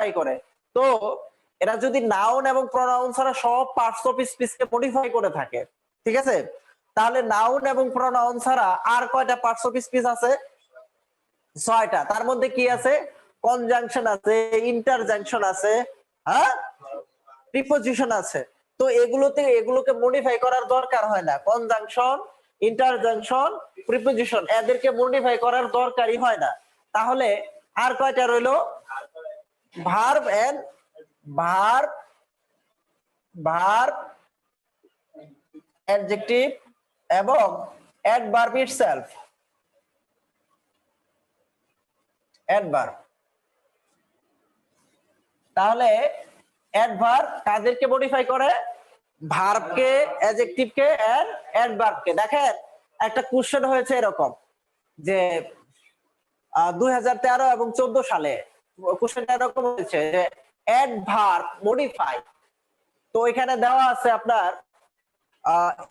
Modify করে। তো এরা যদি নাউন এবং প্রোনাউন ছাড়া সব পার্টস অফ স্পিচকে মডিফাই করে থাকে, ঠিক আছে, তাহলে নাউন এবং প্রোনাউন ছাড়া আর কয়টা পার্টস অফ স্পিচ আছে? 6টা। তার মধ্যে কি আছে? কনজাংশন আছে, ইন্টারজাংশন আছে, হ্যাঁ, প্রিপোজিশন আছে। তো এগুলোকে মডিফাই করার দরকার হয় না। কনজাংশন, ইন্টারজাংশন, প্রিপোজিশন এদেরকে মডিফাই করার দরকারই হয় না। তাহলে আর কয়টা রইলো? Verb and verb, verb, adjective এবং অ্যাডভার্ব ইটসেলফ। অ্যাডভার্ব, তাহলে অ্যাডভার্ব কাদেরকে মডিফাই করে? ভার্বকে, অ্যাডজেক্টিভকে এন্ড অ্যাডভার্বকে। দেখেন একটা কোশ্চেন হয়েছে এরকম যে 2013 এবং 14 সালে কোশ্চেনটা এরকম হয়েছে যে অ্যাডভার্ব মডিফাই। তো এখানে দেওয়া আছে আপনার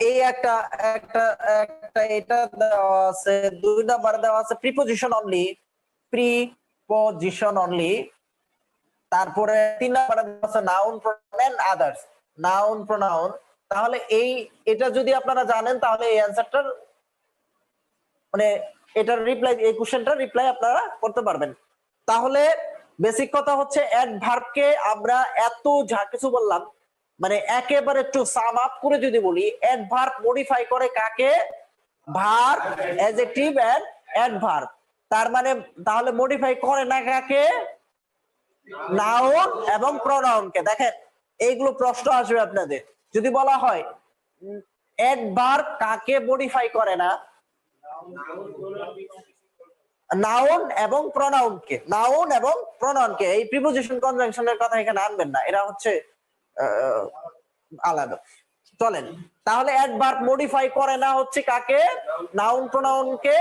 এই একটা একটা একটা এটা দেওয়া আছে, 2 নাম্বার দেওয়া আছে প্রিপোজিশন অনলি, প্রিপোজিশন অনলি। তারপরে 3 নাম্বারে দেওয়া আছে noun pronoun and others, noun pronoun. তাহলে এটা যদি আপনারা জানেন তাহলে এই অ্যানসারটার মানে এটার রিপ্লাই, এই কোশ্চেনটার রিপ্লাই আপনারা করতে পারবেন। তাহলে বেসিক কথা হচ্ছে অ্যাডভার্বকে আমরা এত যা কিছু বললাম, মানে একেবারে একটু সাম আপ করে যদি বলি, অ্যাডভার্ব মডিফাই করে কাকে? Verb, adjective and adverb. তার মানে তাহলে মডিফাই করে না কাকে? নাউন এবং প্রোনাউনকে। দেখেন এইগুলো প্রশ্ন আসবে আপনাদের, যদি বলা হয় অ্যাডভার্ব কাকে মডিফাই করে না? নাউন এবং প্রোনাউনকে, নাউন এবং প্রোনাউনকে। এই প্রিপোজিশন কনজাংশনের কথা এখানে আনবেন না, এরা হচ্ছে আলাদা। চলেন, তাহলে অ্যাডভার্ব মডিফাই করে না হচ্ছে কাকে? নাউন প্রোনাউনকে।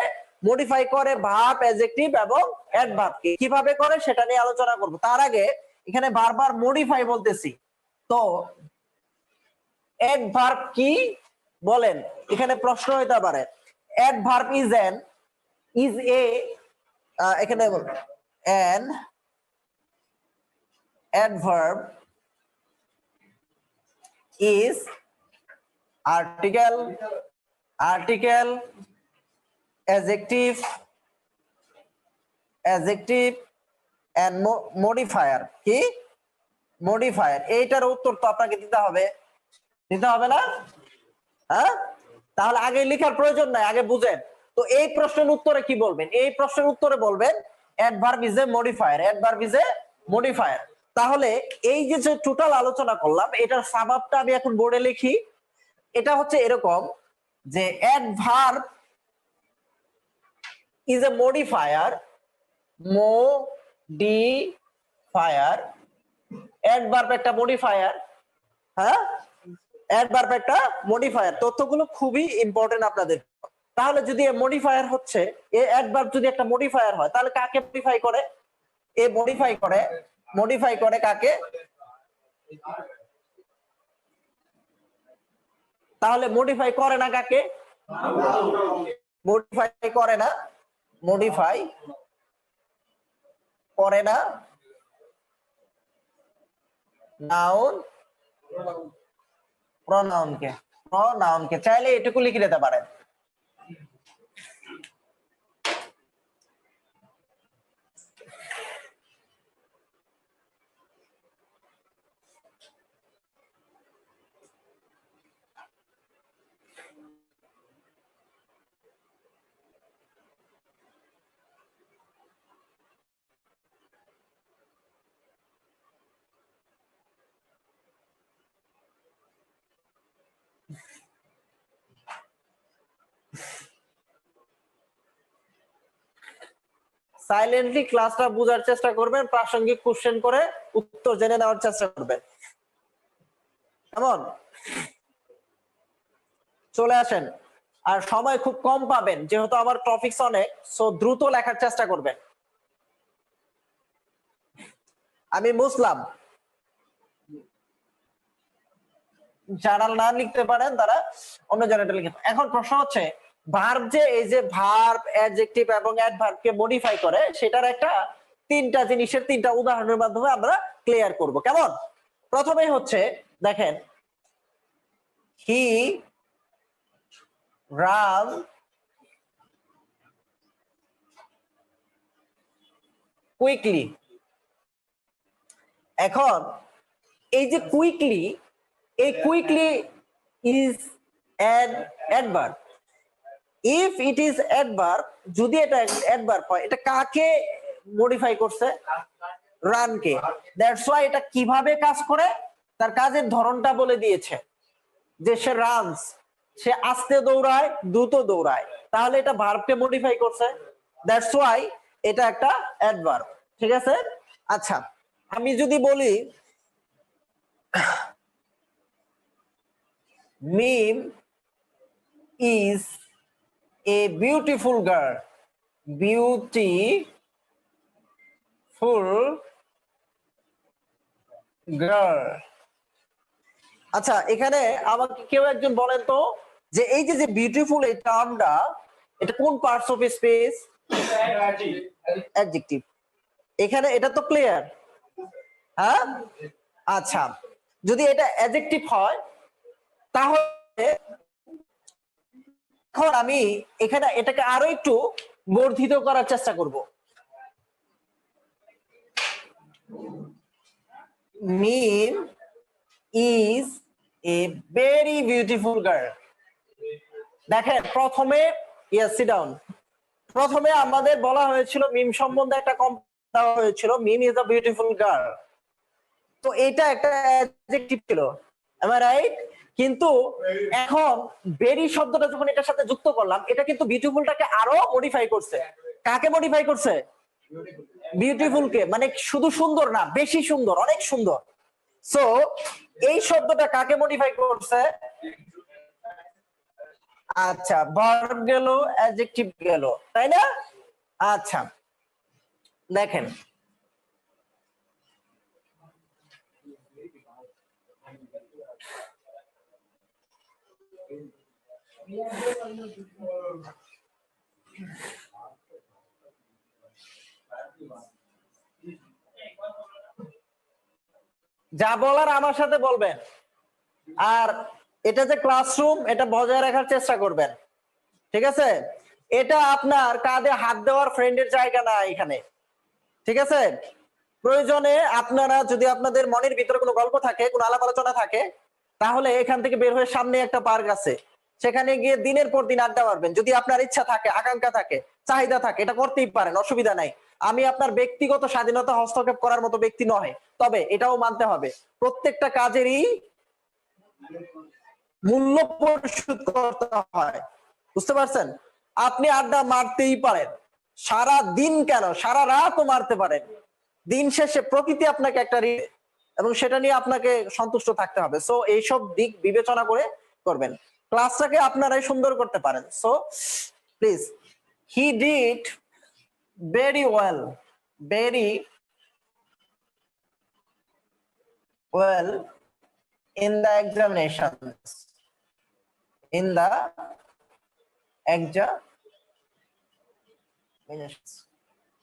মডিফাই করে ভার্ব, অ্যাডজেক্টিভ এবং অ্যাডভার্বকে। কিভাবে করে সেটা নিয়ে আলোচনা করব। তার আগে এখানে বারবার মডিফাই বলতেছি, তো অ্যাডভার্ব কি বলেন? এখানে প্রশ্ন হইতে পারে। অ্যাডভার্ব ইজ এ এখানে an adverb is article, adjective and modifier। কি? মডিফায়ার। এইটার উত্তর তো আপনাকে দিতে হবে না? হ্যাঁ, তাহলে আগে লেখার প্রয়োজন নাই, আগে বুঝেন। তো এই প্রশ্নের উত্তরে কি বলবেন? এই প্রশ্নের উত্তরে বলবেন adverb is a modifier, adverb is a modifier. তাহলে এই যে টোটাল আলোচনা করলাম এটার সাবআপটা আমি এখন বোর্ডে লিখি। এটা হচ্ছে এরকম যে adverb is a modifier, modifier. Adverb একটা মডিফায়ার, হ্যাঁ, অ্যাডভার্ব একটা মডিফায়ার। তথ্যগুলো খুবই ইম্পর্টেন্ট আপনাদের। তাহলে যদি মডিফায়ার হচ্ছে, এ অ্যাডভার্ব যদি একটা মডিফায়ার হয় তাহলে কাকে মডিফাই করে? এ মডিফাই করে কাকে? তাহলে মডিফাই করে না কাকে? মডিফাই করে না, মডিফাই করে না নাউন প্রোনাউনকে। চাইলে এটুকু লিখে দিতে পারেন। সাইলেন্টলি ক্লাসটা বোঝার চেষ্টা করবেন, প্রাসঙ্গিক কোশ্চেন করে উত্তর জেনে নেওয়ার চেষ্টা করবেন। কেমন? চলে আসেন। আর সময় খুব কম পাবেন যেহেতু আমার টপিকস অনেক, সো দ্রুত লেখার চেষ্টা করবেন। আমি বুঝলাম, যারা না লিখতে পারেন তারা অন্য জায়গাটা লিখে। এখন প্রশ্ন হচ্ছে ভার্ব, যে এই যে ভার্ব, অ্যাডজেক্টিভ এবং অ্যাডভার্বকে মডিফাই করে সেটার একটা তিনটা জিনিসের তিনটা উদাহরণের মাধ্যমে আমরা ক্লিয়ার করব। কেমন? প্রথমে হচ্ছে দেখেন, হি রান কুইকলি। এখন এই যে কুইকলি, এই quickly is an adverb. If it is adverb, যদি এটা অ্যাডভার্ব হয়, এটা কাকে মডিফাই করছে? রানকে। দ্যাটস ওয়াই এটা কিভাবে কাজ করে তার কাজের ধরনটা বলে দিয়েছে, যে সে রানস, সে আস্তে দৌড়ায়, দ্রুত দৌড়ায়, তাহলে এটা ভার্বকে মডিফাই করছে। দ্যাটস ওয়াই এটা একটা অ্যাডভার্ব। ঠিক আছে? আচ্ছা, আমি যদি বলি Mim is a beautiful girl, beautiful girl. আচ্ছা, এখানে আমাকে কেউ একজন বলেন তো, যে এই যে বিউটিফুল এই টার্মটা, এটা কোন পার্টস অফ স্পিচ? অ্যাডজেক্টিভ। এখানে এটা তো ক্লিয়ার, হ্যাঁ? আচ্ছা, যদি এটা অ্যাডজেক্টিভ হয় তাহলে এখন আমি এখানে এটাকে আরো একটু বর্ধিত করার চেষ্টা করব। Mim is a very beautiful girl. দেখেন, প্রথমে সিট ডাউন, প্রথমে আমাদের বলা হয়েছিল মিম সম্বন্ধে একটা কম্পেয়ার দেওয়া হয়েছিল, মিম ইজ আ বিউটিফুল গার্ল। তো এটা একটা অ্যাডজেক্টিভ ছিল, am I right? কিন্তু এখন ভেরি শব্দটা যখন এটার সাথে যুক্ত করলাম, এটা কিন্তু বিউটিফুলটাকে আরো মডিফাই করছে। কাকে মডিফাই করছে? বিউটিফুলকে, মানে শুধু সুন্দর না, বেশি সুন্দর, অনেক সুন্দর। সো এই শব্দটা কাকে মডিফাই করছে? আচ্ছা, ভার্ব গেল, অ্যাডজেক্টিভ গেল, তাই না? আচ্ছা, দেখেন, যা বলার আমার সাথে বলবেন, আর এটা যে ক্লাসরুম, এটা বজায় রাখার চেষ্টা করবেন। ঠিক আছে? এটা আপনার কাঁধে হাত দেওয়ার ফ্রেন্ডের জায়গা না এখানে। ঠিক আছে? প্রয়োজনে আপনারা যদি আপনাদের মনের ভিতরে কোনো গল্প থাকে, কোনো আলাপ আলোচনা থাকে, তাহলে এখান থেকে বের হয়ে সামনে একটা পার্ক আছে, সেখানে গিয়ে দিনের পর দিন আড্ডা মারবেন। যদি আপনার ইচ্ছা থাকে, আকাঙ্ক্ষা থাকে, চাহিদা থাকে, এটা করতেই পারেন, অসুবিধা নাই। আমি আপনার ব্যক্তিগত স্বাধীনতা হস্তক্ষেপ করার মতো ব্যক্তি নয়, তবে এটাও মানতে হবে প্রত্যেকটা কাজেরই মূল্য পরিশোধ করতে হয়। বুঝতে পারছেন? আপনি আড্ডা মারতেই পারেন, সারা দিন কেন, সারা রাতও মারতে পারেন, দিন শেষে প্রকৃতি আপনাকে একটা এবং সেটা নিয়ে আপনাকে সন্তুষ্ট থাকতে হবে। সো এইসব দিক বিবেচনা করে করবেন, ক্লাসটাকে আপনারাই সুন্দর করতে পারেন। So please, he did very well, very well in the examinations, in the examinations।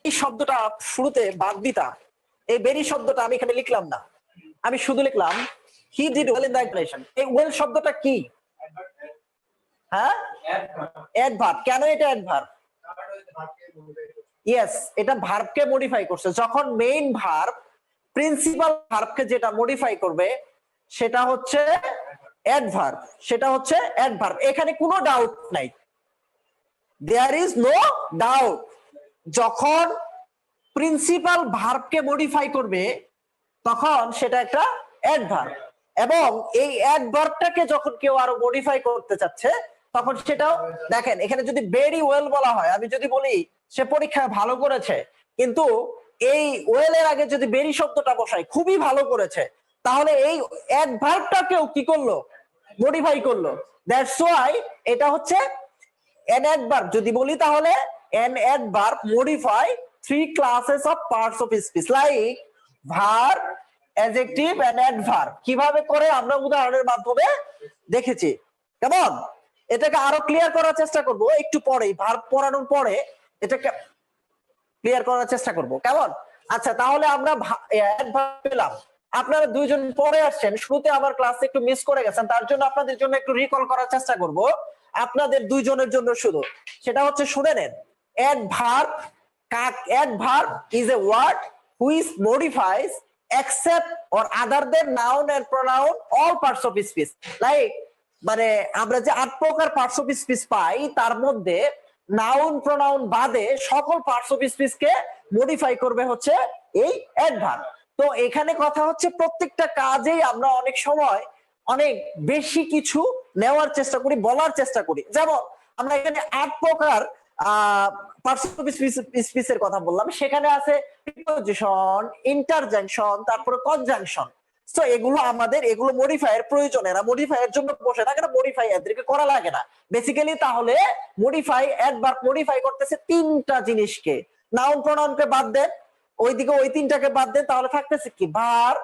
এই শব্দটা শুরুতে বাদ দিতা, এই ভেরি শব্দটা আমি এখানে লিখলাম না, আমি শুধু লিখলাম he did well in the examination। এই ওয়েল শব্দটা কি? হ্যাঁ, অ্যাডভার্ব। কেন এটা অ্যাডভার্ব? ইয়েস, এটা ভার্বকে মডিফাই করছে। যখন মেইন ভার্ব প্রিন্সিপাল ভার্বকে যেটা মডিফাই করবে সেটা হচ্ছে অ্যাডভার্ব, সেটা হচ্ছে অ্যাডভার্ব। এখানে কোনো ডাউট নাই, দেয়ার ইজ নো ডাউট। যখন প্রিন্সিপাল ভার্বকে মডিফাই করবে তখন সেটা একটা অ্যাডভার্ব, এবং এই অ্যাডভার্বটাকে যখন কেউ আরো মডিফাই করতে চাচ্ছে তখন সেটাও, দেখেন এখানে যদি ভেরি ওয়েল বলা হয়, আমি যদি বলি সে পরীক্ষায় ভালো করেছে, কিন্তু এই ওয়েল এর আগে যদি ভেরি শব্দটা বসাই, খুবই ভালো করেছে, তাহলে এই অ্যাডভার্বটাকেও কি করলো? মডিফাই করলো। দ্যাটস ওয়াই এটা হচ্ছে an adverb। যদি বলি তাহলে an adverb modify three classes of parts of speech like verb, adjective and adverb। কিভাবে করে আমরা উদাহরণের মাধ্যমে দেখেছি। কেমন? এটাকে আরো ক্লিয়ার করার চেষ্টা করব একটু পরেই, ভার্ব পড়ানোর পরে এটাকে ক্লিয়ার করার চেষ্টা করব। কেমন? আচ্ছা, তাহলে আমরা অ্যাডভার্ব পেলাম। আপনারা দুইজন পরে আসছেন, শুরুতে আমার ক্লাসে একটু মিস করে গেছেন, তার জন্য আপনাদের জন্য একটু রিকল করার চেষ্টা করব, আপনাদের দুইজনের জন্য শুধু। সেটা হচ্ছে, শুনে নেন, adverb is a word which modifies except or other than noun and pronoun all parts of speech. Like, মানে আমরা যে 8 প্রকার পার্টস অফ স্পিচ পাই, তার মধ্যে নাউন প্রোনাউন বাদে সকল parts of speech K modify করবে হচ্ছে এই অ্যাডভার্ব। তো এখানে কথা হচ্ছে, প্রত্যেকটা কাজেই আমরা অনেক সময় অনেক বেশি কিছু নেওয়ার চেষ্টা করি, বলার চেষ্টা করি। যেমন আমরা এখানে 8 প্রকার পার্টস অফ স্পিচের কথা বললাম, সেখানে আছে প্রিপোজিশন, ইন্টারজেকশন, তারপরে কনজাংশন। তো এগুলো আমাদের, এগুলো মডিফায়ার প্রয়োজন, এরা মডিফায়ার জন্য বসে থাকে না, মডিফাই এদেরকে করা লাগে না বেসিক্যালি। তাহলে মডিফাই, অ্যাডভার্ব মডিফাই করতেছে তিনটা জিনিসকে। নাউন প্রোনাউনকে বাদ দেন, ওইদিকে ওই তিনটাকে বাদ দেন, তাহলে থাকতেছে কি? Verb,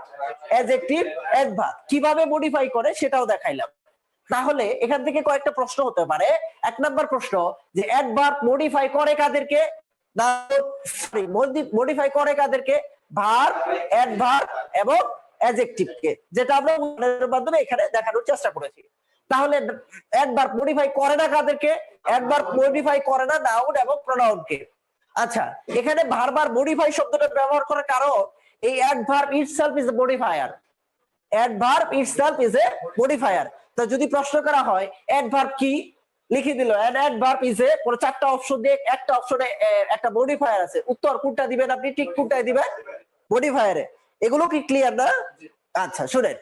adjective, adverb. কিভাবে মডিফাই করে সেটাও দেখাইলাম। তাহলে এখান থেকে কয়েকটা প্রশ্ন হতে পারে। 1 নাম্বার প্রশ্ন, যে অ্যাডভার্ব মডিফাই করে কাদেরকে? মডিফাই করে কাদেরকে? ভার্ব, অ্যাডভার্ব এবং অ্যাডজেক্টিভকে, যেটা আমরা উদাহরণের মাধ্যমে এখানে দেখানোর চেষ্টা করেছি। তাহলে অ্যাডভার্ব মডিফাই করে না কাদেরকে? অ্যাডভার্ব মডিফাই করে না নাউন এবং প্রোনাউনকে। আচ্ছা, এখানে বারবার মডিফাই শব্দটা ব্যবহার করার কারণ, এই adverb itself is a modifier. Adverb itself is a modifier. তো যদি প্রশ্ন করা হয় অ্যাডভার্ব কি, লিখে দিল অ্যাডভার্ব ইজ এ, কোন চারটা অপশন দিয়ে একটা অপশনে একটা মডিফায়ার আছে, উত্তর কোনটা দিবেন আপনি? ঠিক কোনটায় দিবেন? মডিফায়ারে। এগুলো কি ক্লিয়ার না? আচ্ছা, শুনেন,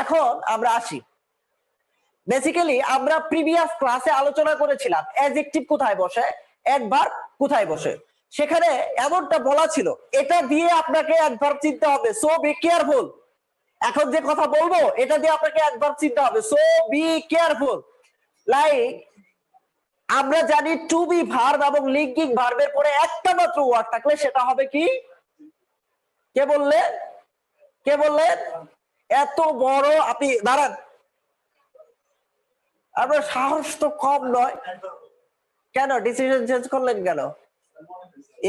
এখন আমরা আসি। বেসিক্যালি আমরা প্রিভিয়াস ক্লাসে আলোচনা করেছিলাম অ্যাডজেক্টিভ কোথায় বসে, অ্যাডভার্ব কোথায় বসে। সেখানে এমনটা বলা ছিল, এটা দিয়ে আপনাকে অ্যাডভার্ব চিনতে হবে, সো বি কেয়ারফুল। এখন যে কথা বলবো এটা দিয়ে আপনাকে অ্যাডভার্ব চিনতে হবে, সো বি কেয়ারফুল। লাইক, আমরা জানি টু বি ভার্ব এবং লিঙ্কিং ভার্বের পরে একটা মাত্র ওয়ার্ড থাকলে সেটা হবে কি? কে বললেন? কে বললেন? এত বড়, আপনি দাঁড়ান, আপনার সাহস তো কম নয়। কেন ডিসিশন চেঞ্জ করলেন কেন?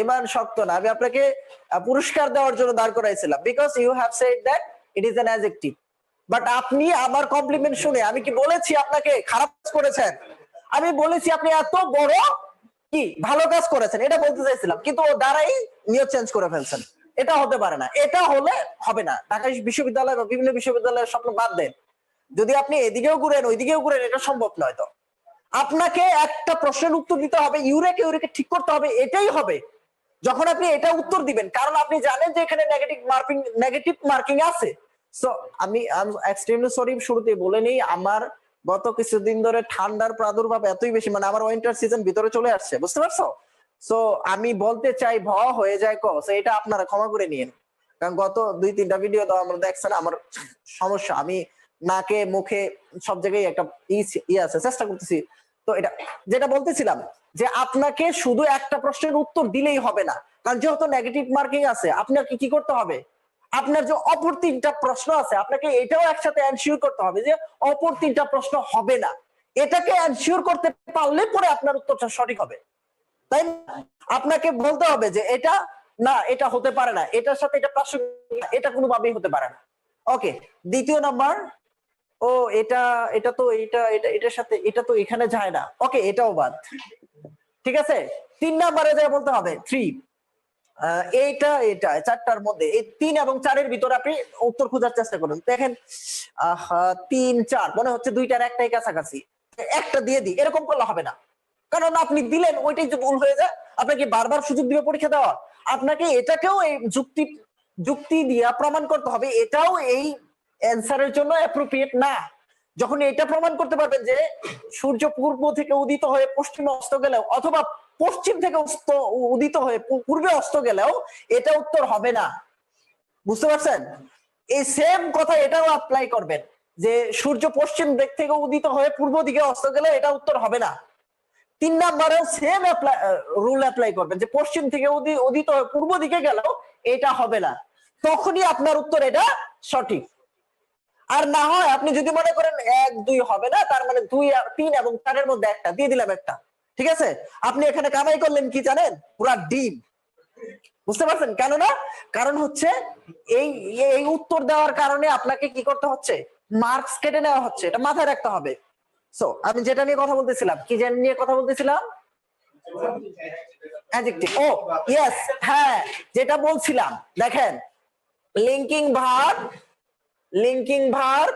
ইমান শক্ত না। আমি আপনাকে পুরস্কার দেওয়ার জন্য দাঁড় করাইছিলাম, because you have said that it is an adjective. But আপনি আমার কমপ্লিমেন্ট শুনে, আমি কি বলেছি আপনাকে খারাপ কাজ করেছেন? আমি বলেছি আপনি এত বড় কি ভালো কাজ করেছেন, এটা বলতে চাইছিলাম, কিন্তু ও দ্বারাই নিয়ত চেঞ্জ করে ফেলছেন। এটা হতে পারে না, এটা হলে হবে না। ঢাকা বিশ্ববিদ্যালয় বা বিভিন্ন বিশ্ববিদ্যালয়ের স্বপ্ন বাদ দেন, যদি আপনি এদিকেও ঘুরেন ওইদিকেও ঘুরেন, এটা সম্ভব নয়। তো আপনাকে একটা প্রশ্নের উত্তর দিতে হবে, ইউরেকে ঠিক করতে হবে, এটাই হবে যখন আপনি এটা উত্তর দিবেন, কারণ আপনি জানেন যে এখানে নেগেটিভ মার্কিং আছে। সো আমি এক্সট্রিমলি সরি, শুরুতেই বলে নেই, আমার গত কিছুদিন ধরে ঠান্ডার প্রাদুর্ভাব এতই বেশি, মানে আমার উইন্টার সিজন ভিতরে চলে আসছে, বুঝতে পারছো? সো আমি বলতে চাই ভ হয়ে যায় ক, সো এটা আপনারা ক্ষমা করে নিন, কারণ গত 2-3টা ভিডিও তো আমরা দেখছেন আমার সমস্যা, আমি নাকে মুখে সব জায়গায় একটা আছে, চেষ্টা করতেছি। তো এটা যেটা বলতেছিলাম, যে আপনাকে শুধু একটা প্রশ্নের উত্তর দিলেই হবে না, কারণ যেহেতু নেগেটিভ মার্কিং আছে, আপনাকে কি করতে হবে? আপনার যে অপর 3টা প্রশ্ন আছে, আপনাকে এটাও একসাথে এনশিওর করতে হবে যে অপর 3টা প্রশ্ন হবে না। এটাকে এনশিওর করতে পারলে পরে আপনার উত্তরটা সঠিক হবে, তাই না? আপনাকে বলতে হবে যে এটা না, এটা হতে পারে না, এটার সাথে এটা প্রাসঙ্গিক, এটা কোনোভাবেই হতে পারে না। ওকে, দ্বিতীয় নাম্বার, ও এটা এটা তো এটার সাথে এটা তো এখানে যায় না, ওকে, এটাও বাদ। ঠিক আছে, 3 নাম্বারে যা বলতে হবে 3, এটা 4টার মধ্যে এই 3 এবং 4-এর ভিতরে আপনি উত্তর খোঁজার চেষ্টা করুন। দেখেন 3, 4 মনে হচ্ছে 2টার একটাই কাছাকাছি, একটা দিয়ে দিই, এরকম করলে হবে না, কারণ আপনি দিলেন ওইটাই যে ভুল হয়ে যায়। আপনাকে বারবার সুযোগ দিবে পরীক্ষা দেওয়া, আপনাকে এটাকেও এই যুক্তি দিয়া প্রমাণ করতে হবে এটাও এই অ্যানসারের জন্য অ্যাপ্রোপ্রিয়েট না। যখন এটা প্রমাণ করতে পারবেন যে সূর্য পূর্ব থেকে উদিত হয়ে পশ্চিমে অস্ত গেলেও, অথবা পশ্চিম থেকে উদিত হয়ে পূর্বে অস্ত গেলেও, এটা উত্তর হবে না। বুঝতে পারছেন? এই সেম কথা এটাও অ্যাপ্লাই করবেন, যে সূর্য পশ্চিম দিক থেকে উদিত হয়ে পূর্ব দিকে অস্ত গেলে এটা উত্তর হবে না। 3 নাম্বারেও সেম রুল অ্যাপ্লাই করবেন, যে পশ্চিম থেকে উদিত হয়ে পূর্ব দিকে গেলেও এটা হবে না, তখনই আপনার উত্তর এটা সঠিক। আর না হয় আপনি যদি মনে করেন 1, 2 হবে না, তার মানে 2, 3 এবং 4-এর মধ্যে একটা দিয়ে দিলাম একটা, ঠিক আছে? আপনি এখানে কামাই করলেন কি জানেন? পুরা ডিম। বুঝতে পারছেন কেন না? কারণ হচ্ছে এই এই উত্তর দেওয়ার কারণে আপনাকে কি করতে হচ্ছে, মার্কস কেটে নেওয়া হচ্ছে, এটা মাথায় রাখতে হবে। সো আমি যেটা নিয়ে কথা বলতেছিলাম, কি নিয়ে কথা বলতেছিলাম, অ্যাডজেক্টিভ। ও ইয়েস, হ্যাঁ, যেটা বলছিলাম দেখেন, linking verb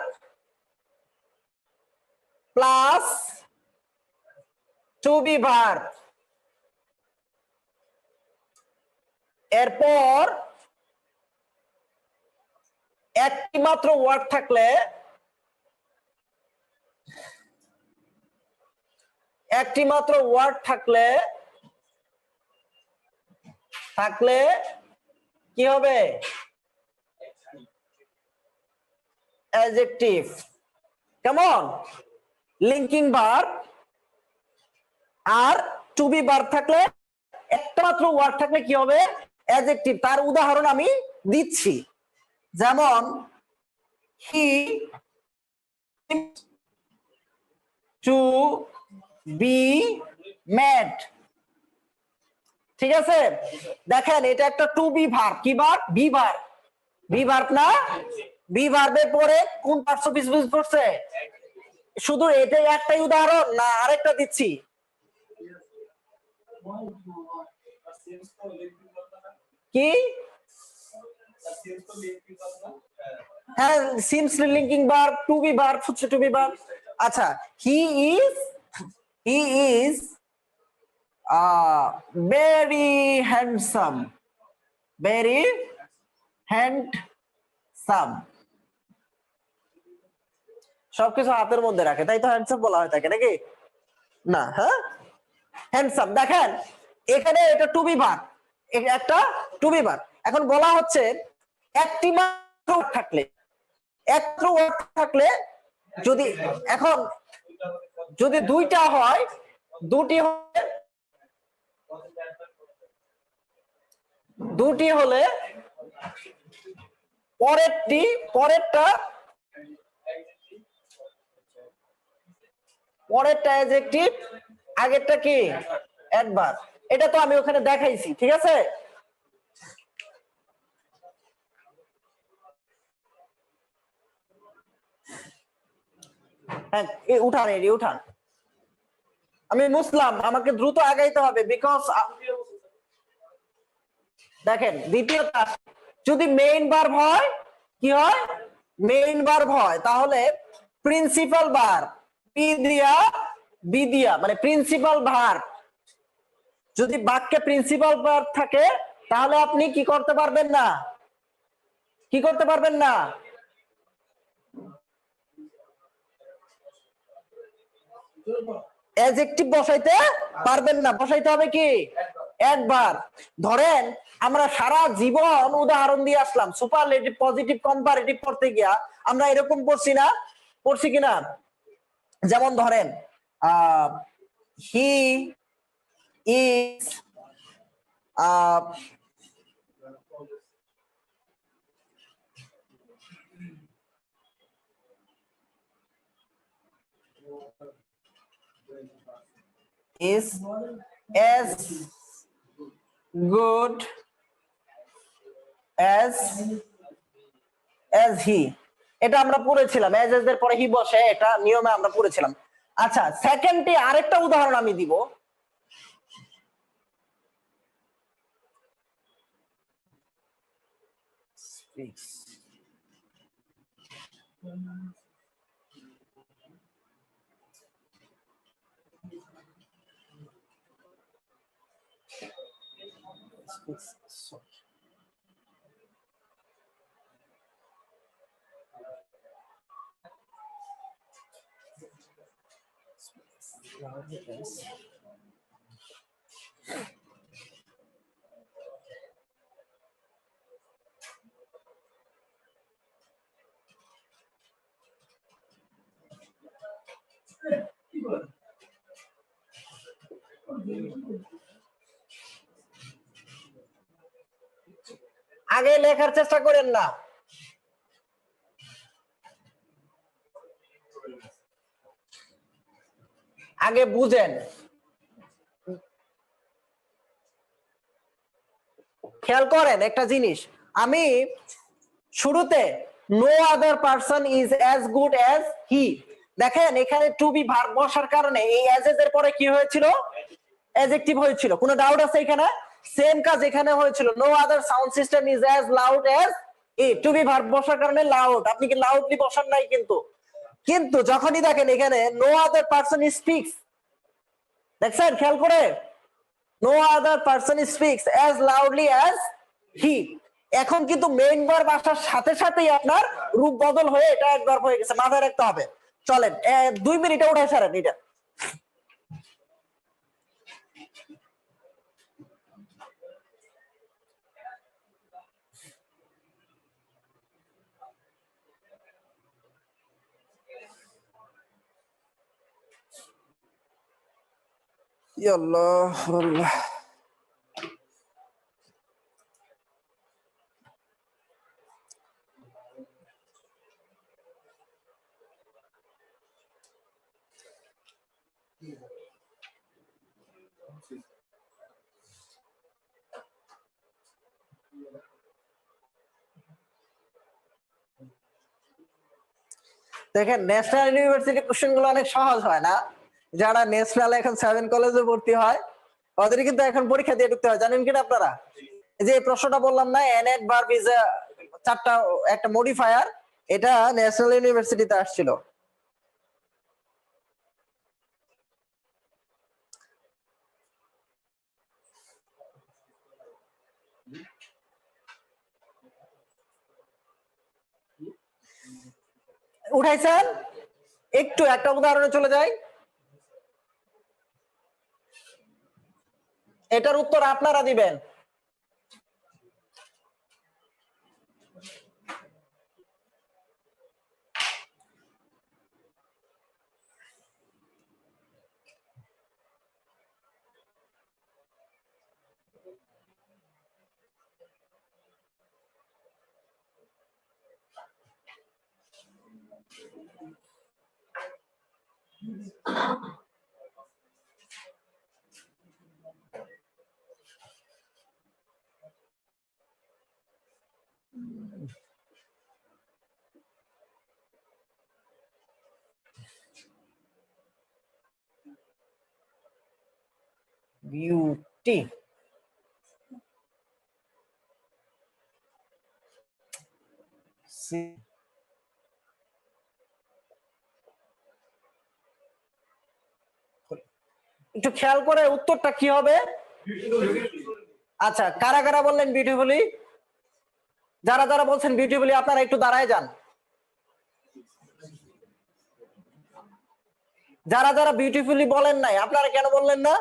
plus to be verb, এরপর একটি মাত্র ওয়ার্ড থাকলে, কি হবে, অ্যাডজেক্টিভ। কেমন? লিঙ্কিং ভার্ব আর টু বি ভার্ব থাকলে, একটা মাত্র ওয়ার্ড থাকলে কি হবে, অ্যাডজেক্টিভ। তার উদাহরণ আমি দিচ্ছি, যেমন হি টু বি ম্যাড। ঠিক আছে, দেখেন এটা একটা টু বি ভার্ব, কি verb, be verb, be verb না, বি ভার্বের পরে কোন পার্টস অফ স্পিচ পড়ছে, শুধু এটাই একটাই উদাহরণ না আরেকটা দিচ্ছি। কি, হ্যাঁ, seems linking verb, to be verb হচ্ছে টু বি ভার্ব। আচ্ছা, he is very handsome, very handsome. সবকিছু হাতের মধ্যে রাখে, তাই তো হ্যান্ডসাম বলা হয় থাকে নাকি না? হ্যাঁ, হ্যান্ডসাম। দেখেন এখানে এটা টু বি ভার্ব, একটা টু বি ভার্ব। এখন বলা হচ্ছে একটি মাত্র থাকলে, যদি এখন যদি দুইটা হয়, দুটি হলে পরেরটা অ্যাডজেক্টিভ, আগেরটা কি অ্যাডভার্ব। এটা তো আমি ওখানে দেখাইছি, ঠিক আছে। হ্যাঁ, উঠান, আমি মুসলাম, আমাকে দ্রুত আগাইতে হবে, বিকজ দেখেন দ্বিতীয়টা যদি মেইন ভার্ব হয়, কি হয়, মেইন ভার্ব হয়, তাহলে প্রিন্সিপাল ভার্ব বি দিয়া মানে প্রিন্সিপাল ভার্ব, যদি বাক্যে প্রিন্সিপাল ভার্ব থাকে তাহলে আপনি কি করতে পারবেন না, অ্যাডজেক্টিভ বসাইতে পারবেন না, বসাইতে হবে কি একবার। ধরেন আমরা সারা জীবন উদাহরণ দিয়ে আসলাম, সুপারলেটিভ, পজিটিভ, কম্পারেটিভ পড়তে গিয়া আমরা এরকম পড়ছি কিনা, যেমন ধরেন he is as good as he, এটা আমরা পড়েছিলাম, as এর পরে হি বসে, এটা নিয়মে আমরা পড়েছিলাম। আচ্ছা, সেকেন্ডে আরেকটা উদাহরণ আমি দিব, আগে লেখার চেষ্টা করেন না, আগে বুঝেন। খেয়াল করেন একটা জিনিস, আমি শুরুতে no other person is as good as he, দেখেন এখানে টু বি ভার্ব বসার কারণে এই অ্যাজ এর পরে কি হয়েছিল, অ্যাডজেক্টিভ হয়েছিল। কোনো ডাউট আছে এখানে? সেম কাজ এখানে হয়েছিল, no other sound system is as loud as it, to be verb বসার কারণে লাউড, আপনি কি লাউডলি বসান নাই? কিন্তু যখনই দেখেন এখানে নো আদার পারসন স্পিক্স, দেখছেন খেয়াল করে, no other person speaks as loudly as he, এখন কিন্তু মেইন ভার্ব আসার সাথে সাথেই আপনার রূপ বদল হয়ে এটা এক ভার্ব হয়ে গেছে, মাথায় রাখতে হবে। চলেন 2 মিনিটে উঠাই সারেন এটা। আল্লাহ আল্লাহ, দেখেন ন্যাশনাল ইউনিভার্সিটি কোশ্চেন গুলো অনেক সহজ হয় না, যারা ন্যাশনাল এখন 7 কলেজে ভর্তি হয় ওদের কিন্তু এখন পরীক্ষা দিয়ে ঢুকতে হয়, জানেন কিনা আপনারা? যে প্রশ্নটা বললাম না, এনএড ভার্ব ইজ চারটা একটা মডিফায়ার, এটা ন্যাশনাল ইউনিভার্সিটিতে আসছিল। উঠাইছেন? একটু একটা উদাহরণে চলে যাই, এটার উত্তর আপনারা দিবেন। বিউটি, একটু খেয়াল করে উত্তরটা কি হবে? আচ্ছা, কারা কারা বললেন বিউটিফুলি? যারা যারা বলছেন বিউটিফুলি আপনারা একটু দাঁড়ায় যান। যারা যারা বিউটিফুলি বলেন নাই আপনারা কেন বললেন না?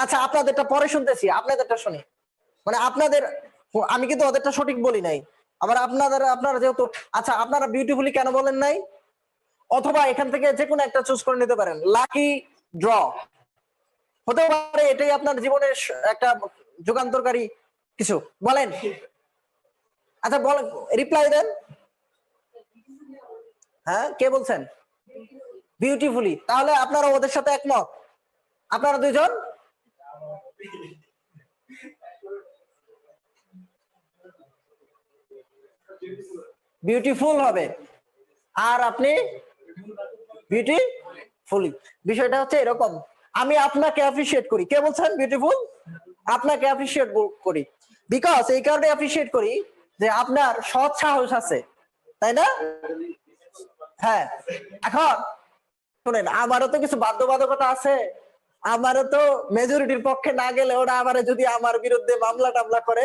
আচ্ছা, আপনাদেরটা পরে শুনতেছি, আপনাদেরটা শুনি, মানে আপনাদের, আমি কিন্তু ওদেরটা সঠিক বলি নাই, আবার আপনারা যেহেতু, আচ্ছা আপনারা বিউটিফুলি কেন বলেন নাই? অথবা এখান থেকে যে কোনো একটা চুজ করে নিতে পারেন, লাকি ড্র হতে পারে, এটাই আপনার জীবনের একটা যুগান্তরকারী কিছু, বলেন। আচ্ছা বলেন, রিপ্লাই দেন। হ্যাঁ, কে বলছেন বিউটিফুলি? তাহলে আপনারা ওদের সাথে একমত, আপনারা দুইজন? বিউটিফুল হবে, আর আপনি বিউটিফুলি। বিষয়টা হচ্ছে এরকম, আমি আপনাকে অ্যাপ্রিশিয়েট করি, কে বলছেন বিউটিফুল? আপনাকে অ্যাপ্রিশিয়েট করি, বিকজ এই কারণে অ্যাপ্রিশিয়েট করি যে আপনার সৎ সাহস আছে, তাই না? হ্যাঁ, এখন শুনেন, আমারও তো কিছু বাধ্যবাধকতা আছে, আমারও তো মেজরিটির পক্ষে না গেলে ওরা আমারে যদি আমার বিরুদ্ধে মামলা টামলা করে,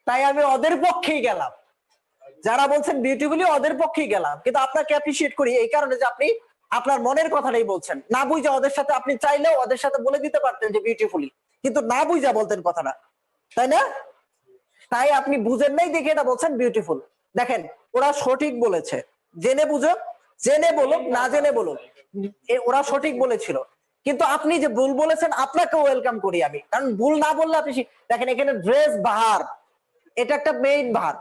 তাই আমি ওদের পক্ষেই গেলাম, যারা বলছেন বিউটিফুলি ওদের পক্ষেই গেলাম। কিন্তু আপনাকে অ্যাপ্রিশিয়েট করি এই কারণে যে আপনি আপনার মনের কথাটাই বলছেন, না বুঝা ওদের সাথে, আপনি চাইলেও ওদের সাথে বলে দিতে পারতেন যে বিউটিফুলি, কিন্তু না বুঝা বলতেন কথাটা, তাই না? তাই আপনি বুঝেন নাই দেখে এটা বলছেন বিউটিফুল। দেখেন ওরা সঠিক বলেছে, জেনে বুঝুক, জেনে বলুক, না জেনে বলুক, ওরা সঠিক বলেছিল, কিন্তু আপনি যে ভুল বলেছেন আপনাকে ওয়েলকাম করি আমি, কারণ ভুল না বললে আপনি, দেখেন এখানে ড্রেস ভার্ব, এটা একটা মেইন ভার্ব,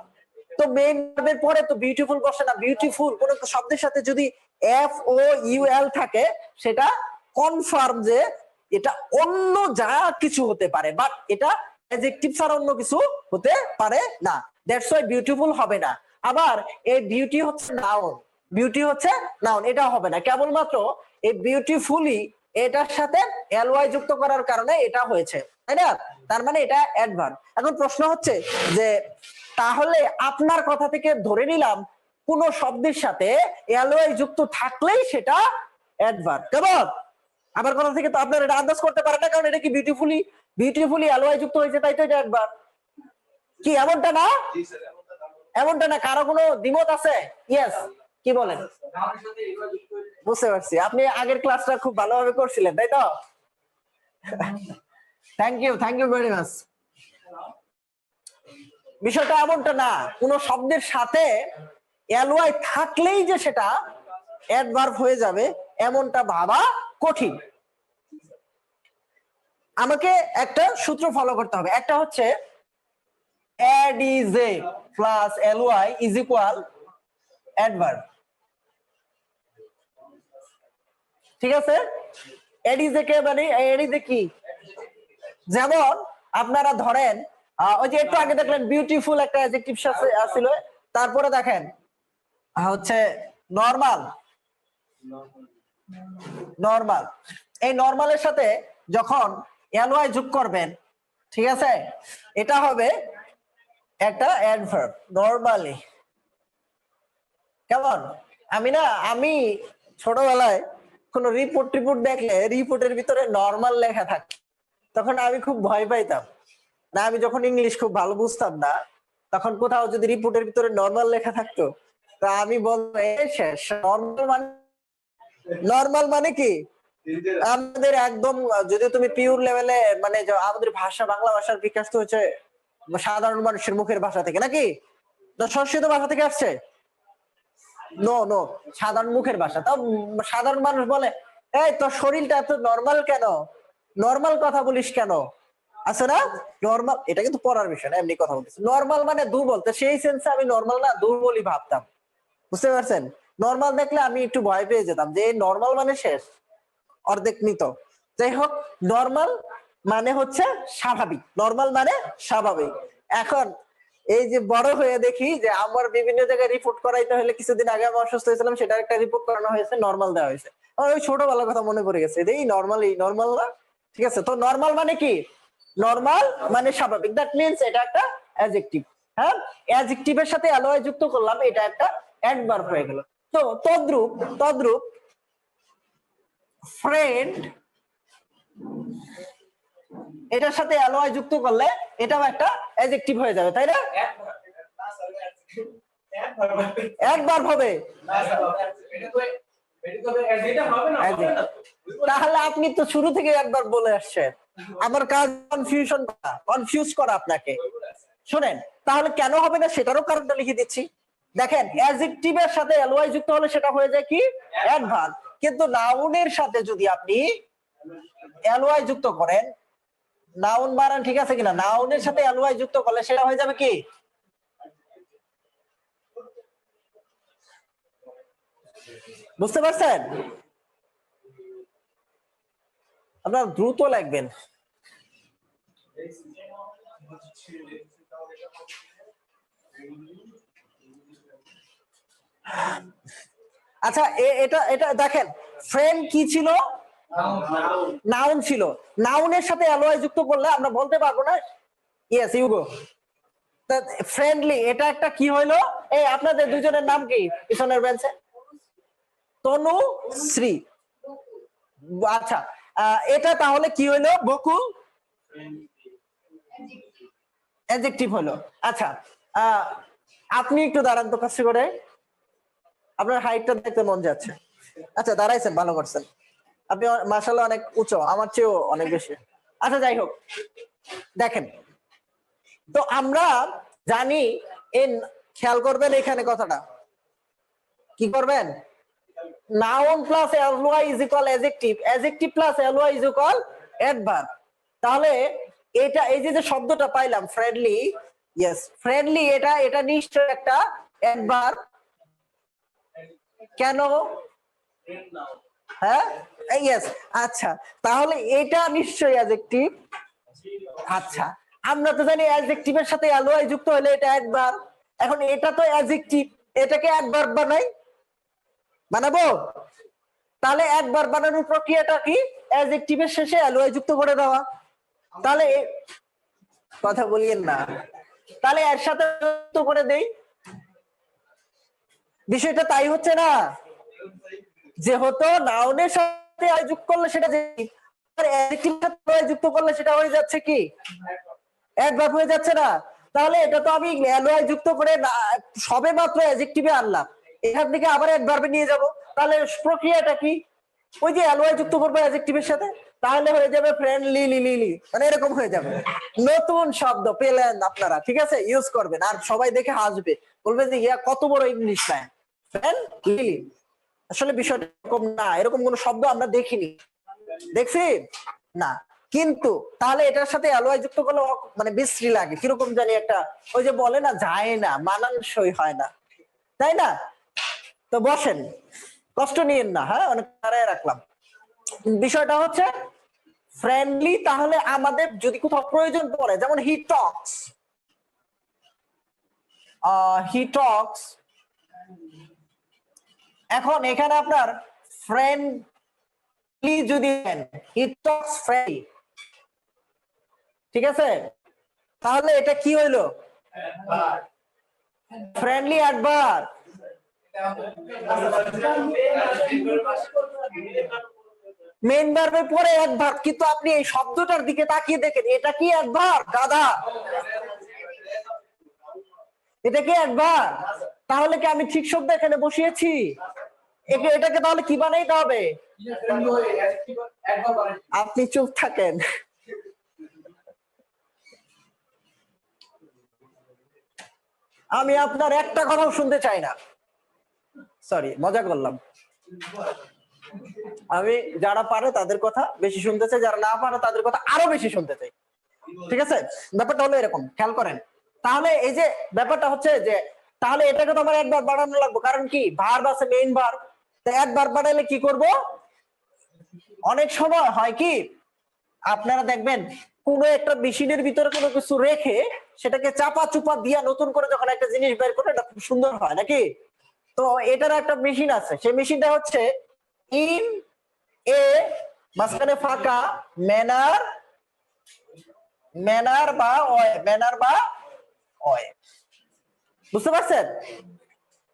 তো মেইন ভার্বের পরে তো বিউটিফুল বসে না, বিউটিফুল কোন শব্দের সাথে যদি এফ ও ইউ এল থাকে সেটা কনফার্ম যে এটা অন্য যা কিছু হতে পারে, বাট এটা অ্যাডজেক্টিভ ছাড়া অন্য কিছু হতে পারে না, দ্যাটস ওয়াই বিউটিফুল হবে না। আবার এই বিউটি হচ্ছে নাউন, বিউটি হচ্ছে নাউন, এটা হবে না, কেবলমাত্র এই বিউটিফুলি এটার সাথে এলওয়াই যুক্ত করার কারণে এটা হয়েছে, তাই না? তার মানে এটা অ্যাডভার্ব। এখন প্রশ্ন হচ্ছে যে তাহলে আপনার কথা থেকে ধরে নিলাম কোন শব্দের সাথে এলওয়াই যুক্ত থাকলেই সেটা অ্যাডভার্ব, কেমন? আমার কথা থেকে তো আপনারা এটা আন্দাজ করতে পারেন না, কারণ এটা কি বিউটিফুলি, বিউটিফুলি এলওয়াই যুক্ত হয়েছে তাই তো এটা অ্যাডভার্ব, কি এমনটা না? এমনটা না, কারো কোনো দ্বিমত আছে? ইয়েস, কি বলেন? বুঝতে পারছি, আপনি আগের ক্লাসটা খুব ভালোভাবে করছিলেন তাই তো? Thank you very much. বিষয়টা এমনটা না, কোন শব্দের সাথে এলওয়াই থাকলেই যে সেটা অ্যাডভার্ব হয়ে যাবে এমনটা ভাবা কঠিন। আমাকে একটা সূত্র ফলো করতে হবে, একটা হচ্ছে add is a plus ly is equal adverb, ঠিক আছে? add is a কে মানে add is a কি? যেমন আপনারা ধরেন ওই যে একটু আগে দেখলেন বিউটিফুল একটা অ্যাডজেক্টিভ ছিল, তারপরে দেখেন হচ্ছে নরমাল, নরমাল, এই নরমালের সাথে যখন এলওয়াই যোগ করবেন, ঠিক আছে, এটা হবে একটা অ্যাডভার্ব নরমালি, কেমন? আমি ছোটবেলায় কোন রিপোর্ট দেখলে রিপোর্টের ভিতরে নরমাল লেখা থাকে, তখন আমি খুব ভয় পাইতাম না, আমি যখন ইংলিশ খুব ভালো বুঝতাম না, তখন কোথাও যদি রিপোর্টের ভিতরে নরমাল লেখা থাকতো তা আমি বলবো শেষ, নরমাল মানে কি? আমাদের একদম যদি তুমি পিওর লেভেলে মানে আমাদের ভাষা, বাংলা ভাষার বিকাশ তো হচ্ছে সাধারণ মানুষের মুখের ভাষা থেকে, নাকি না সংস্কৃত ভাষা থেকে আসছে? নো, সাধারণ মুখের ভাষা। তো সাধারণ মানুষ বলে এই তোর শরীরটা এত নরমাল কেন, নরমাল কথা বলিস কেন, আছে না নরমাল? এটা কিন্তু পড়ার বিষয় না, এমনি কথা বলতেছি। নরমাল মানে দুর্বল, তো সেই সেন্সে আমি নরমাল না দুর্বলই ভাবতাম, বুঝতে পারছেন? নরমাল দেখলে আমি একটু ভয় পেয়ে যেতাম যে নরমাল মানে শেষ, অর্ধেক নিত। যাই হোক, নরমাল মানে হচ্ছে স্বাভাবিক, নরমাল মানে স্বাভাবিক। এখন এই যে বড় হয়ে দেখি যে আমার বিভিন্ন জায়গায় রিপোর্ট করাইতে হলে, কিছুদিন আগে আমি অসুস্থ হয়েছিলাম, সেটা একটা রিপোর্ট করানো হয়েছে, নরমাল দেওয়া হয়েছে। আমার ওই ছোটবেলার কথা মনে পড়ে গেছে, এই নরমাল না, ঠিক আছে? তো নরমাল মানে কি? নরমাল মানে স্বাভাবিক, দ্যাট মিন্স এটা একটা অ্যাডজেক্টিভ। হ্যাঁ, অ্যাডজেক্টিভের সাথে অ্যালয় যুক্ত করলাম, এটা একটা অ্যাডভার্ব হয়ে গেল। তো তদ্রূপ ফ্রেন্ড, এটার সাথে অ্যালয় যুক্ত করলে এটাও একটা অ্যাডজেক্টিভ হয়ে যাবে, তাই না? একবার হবে, তাহলে আপনি তো শুরু থেকে একবার বলে আসছেন, আমার কাজ কনফিউজ করা আপনাকে। শুনেন, তাহলে কেন হবে না সেটারও কারণটা লিখে দিচ্ছি। দেখেন, অ্যাডজেক্টিভের সাথে এলওয়াই যুক্ত হলে সেটা হয়ে যায় কি? অ্যাডভার্ব। কিন্তু নাউনের সাথে যদি আপনি এলওয়াই যুক্ত করেন, নাউন বানান ঠিক আছে কিনা, নাউনের সাথে এলওয়াই যুক্ত করলে সেটা হয়ে যাবে কি? বুঝতে পারছেন? আপনারা দ্রুত লিখবেন। আচ্ছা, এটা দেখেন, ফ্রেন্ড কি ছিল? নাউন ছিল। নাউনের সাথে এলওয়াই যুক্ত করলে আমরা বলতে পারবো না ইয়েস ইউগো। ফ্রেন্ডলি, এটা একটা কি হইলো? এই আপনাদের দুজনের নাম কি পিছনের বেঞ্চে? তনুশ্রী। আচ্ছা, এটা তাহলে কি হইলো? বকুল অ্যাডজেক্টিভ হলো। আচ্ছা, আপনি একটু দাঁড়ান তো কাছে করে, আপনার হাইটটা দেখতে মন যাচ্ছে। আচ্ছা, দাঁড়াইছেন, ভালো করছেন আপনি, মাশাআল্লাহ অনেক উঁচু, আমার চেয়েও অনেক বেশি। আচ্ছা, যাই হোক, দেখেন তো আমরা জানি, খেয়াল করবেন এখানে কথাটা কি করবেন? Noun plus ly is equal adjective, adjective plus ly is equal adverb. তাহলে এটা, এই যে শব্দটা পাইলাম ফ্রেন্ডলি, ইয়েস ফ্রেন্ডলি, এটা নিশ্চয়ই একটা অ্যাডভার্ব। কেন? হ্যাঁ, ইয়েস। আচ্ছা, তাহলে এটা নিশ্চয়ই অ্যাডজেক্টিভ। আচ্ছা, আমরা তো জানি অ্যাডজেক্টিভের সাথে অ্যালোয়াই যুক্ত হলে এটা একবার। এখন এটা তো অ্যাডজেক্টিভ, এটাকে একবার বানাই, বানাবো? তাহলে একবার বানানোর প্রক্রিয়াটা কি? অ্যাডজেক্টিভের শেষে অ্যালোয়াই যুক্ত করে দেওয়া। তাহলে কথা বলিয়েন না, তাহলে এর সাথে যুক্ত করে দেই। বিষয়টা তাই হচ্ছে না, যেহেতু নাউনের সাথে যুক্ত করলে সেটা অ্যাডজেক্টিভের সাথে যুক্ত করলে সেটা হয়ে যাচ্ছে কি অ্যাডভার্ব হয়ে যাচ্ছে না? তাহলে এটা তো আমি অ্যালোয়াই যুক্ত করে সবে মাত্র অ্যাডজেক্টিভে আনলাম, এখান থেকে আবার অ্যাডভার্বে নিয়ে যাব। তাহলে প্রক্রিয়াটা কি? ওই যে অ্যালোয়াই যুক্ত করবো অ্যাডজেক্টিভের সাথে, তাহলে হয়ে যাবে ফ্রেন্ডলি, লিলি, মানে এরকম হয়ে যাবে। নতুন শব্দ পেলেন আপনারা, ঠিক আছে, ইউজ করবেন, আর সবাই দেখে হাসবে, বলবে যে ইয়া কত বড় ইংলিশ ম্যান, ফ্রেন্ডলি। আসলে বিষয়টা এরকম না, এরকম কোন শব্দ আমরা দেখিনি, দেখছি না। কিন্তু তাহলে এটার সাথে অ্যালোয়াই যুক্ত করলে মানে বিশ্রী লাগে, কিরকম জানি একটা, ওই যে বলে না, যায় না, মানানসই হয় না, তাই না? তো বসেন, কষ্ট নিয়েন না, হ্যাঁ, অনেক দাঁড়ায় রাখলাম। বিষয়টা হচ্ছে ফ্রেন্ডলি, তাহলে আমাদের যদি কোথাও প্রয়োজন পড়ে, যেমন হি টক্স, এখন এখানে আপনার ফ্রেন্ডলি যদি দেন, হি টক্স ফ্রেন্ডলি, ঠিক আছে, তাহলে এটা কি হইলো? Friendly adverb. মেইন ভার্বের পরে অ্যাডভার্ব, কিন্তু আপনি এই শব্দটার দিকে তাকিয়ে দেখেন, এটা কি অ্যাডভার্ব? গাধা, এটা কি অ্যাডভার্ব? তাহলে কি আমি ঠিক শব্দ এখানে বসিয়েছি? এটাকে তাহলে কি বানাইতে হবে? আপনি চুপ থাকেন। আমি আপনার একটা কথাও শুনতে চাই না, সরি, মজা করলাম। আমি যারা পারে তাদের কথা বেশি শুনতে চাই, যারা না পারে তাদের কথা আরো বেশি শুনতে চাই, ঠিক আছে? ব্যাপারটা হলো এরকম, খেয়াল করেন। তাহলে এই যে ব্যাপারটা হচ্ছে যে, তাহলে এটাকে তো আমার একবার বাড়ানো লাগবে, কারণ কি ভার্ব আছে, মেইন ভার্ব, তো একবার বাড়াইলে কি করব? অনেক সময় হয় কি, আপনারা দেখবেন কোন একটা মেশিনের ভিতরে কোনো কিছু রেখে সেটাকে চাপা চুপা দিয়া নতুন করে যখন একটা জিনিস বের করে, এটা খুব সুন্দর হয় নাকি? তো এটার একটা মেশিন আছে, সেই মেশিনটা হচ্ছে ইন এ মাঝখানে ফাঁকা ম্যানার, ম্যানার বা অয়, বুঝতে পারছেন?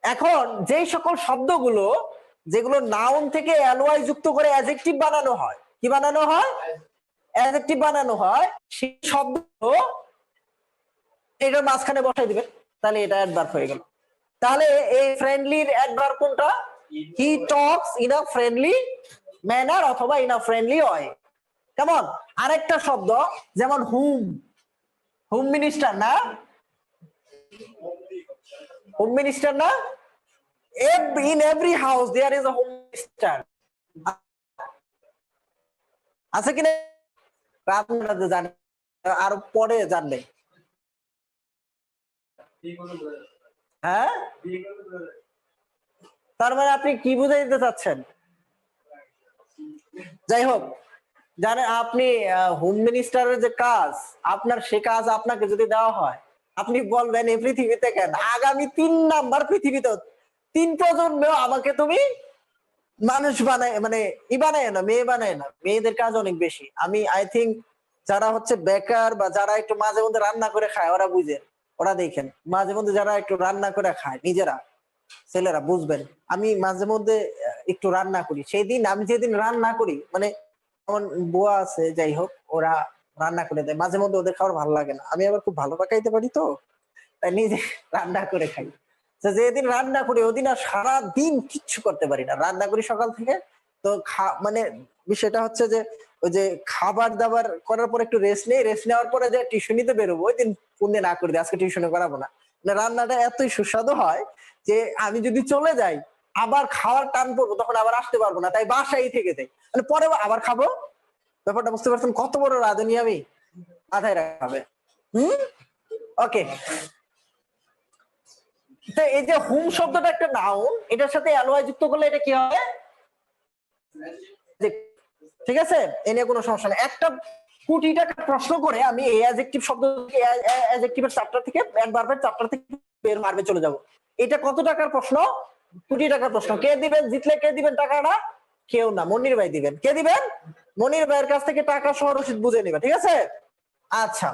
এখন যেই সকল শব্দগুলো যেগুলো নাউন থেকে অ্যালওয়াই যুক্ত করে অ্যাডজেক্টিভ বানানো হয়, কি বানানো হয়? অ্যাডজেক্টিভ বানানো হয়, সেই শব্দ এটার মাঝখানে বসাই দিবেন, তাহলে এটা অ্যাডভার্ব হয়ে গেল। তাহলে এই ফ্রেন্ডলির অ্যাডভার্ব কোনটা? হি টক্স ইন আ ফ্রেন্ডলি ম্যানার অথবা ইন আ ফ্রেন্ডলি ওয়ে। কেমন? আরেকটা শব্দ যেমন হোম মিনিস্টার না, হোম মিনিস্টার না, in every house there is a home minister, আছে কিনা? আপনারা তো জানেন, আর পরে জানলে, হ্যাঁ, তার মানে আপনি কি বুঝাইতে চাচ্ছেন? যাই হোক, জানেন আপনি হোম মিনিস্টারের যে কাজ, আপনার সে কাজ আপনাকে যদি দেওয়া হয়, আপনি বলবেন এই পৃথিবীতে কেন, আগামী 3 নাম্বার পৃথিবীতে 3 প্রজন্মেও আমাকে তুমি মানুষ বানায়, মানে বানায় না, মেয়ে বানায় না, মেয়েদের কাজ অনেক বেশি। আমি আই থিঙ্ক যারা হচ্ছে বেকার বা যারা একটু মাঝে মধ্যে রান্না করে খায়, ওরা বুঝেন, ওরা দেখেন, মাঝে মধ্যে যারা একটু রান্না করে খায় নিজেরা, ছেলেরা বুঝবেন। আমি মাঝে মধ্যে একটু রান্না করি, সেই দিন আমি যেদিন রান্না করি, মানে আমার বুয়া আছে, যাই হোক, ওরা রান্না করে দেয়, মাঝে মধ্যে ওদের খাবার ভালো লাগে না, আমি আবার খুব ভালো পাকাইতে পারি, তো তাই নিজে রান্না করে খাই। যেদিন রান্না করি ওদিন আর সারা দিন কিচ্ছু করতে পারি না, রান্না করি সকাল থেকে, তো মানে বিষয়টা হচ্ছে যে ওই যে খাবার দাবার করার পর একটু রেস্ট নেই, রেস্ট নেওয়ার পরে যে টিউশনিতে বেরোবো, ওই দিন পুণ্যে না করে দিই, আজকে টিউশনে করাবো না। রান্নাটা এতই সুস্বাদু হয় যে আমি যদি চলে যাই আবার খাওয়ার টান পড়বো, তখন আবার আসতে পারবো না, তাই বাসায় থেকে যাই, মানে পরে আবার খাবো। ব্যাপারটা বুঝতে পারছেন কত বড় রাঁধুনি আমি? মাথায় রাখাবে। ওকে, তো এই যে হোম শব্দটা একটা নাউন, এটার সাথে অ্যালওয়াই যুক্ত করলে এটা কি হবে? ঠিক আছে, এ নিয়ে কোনো সমস্যা নেই। একটা কোটি টাকা প্রশ্ন করে আমি এই অ্যাডজেক্টিভ শব্দ অ্যাডজেক্টিভের চ্যাপ্টার থেকে অ্যাডভার্বের চ্যাপ্টার থেকে বের মারবে চলে যাব। এটা কত টাকার প্রশ্ন? কোটি টাকার প্রশ্ন। কে দিবেন? জিতলে কে দিবেন টাকাটা? কেউ না, মনির ভাই দিবেন। কে দিবেন? মনির ভাইয়ের কাছ থেকে টাকা সহ রসিদ বুঝে নেবে, ঠিক আছে? আচ্ছা,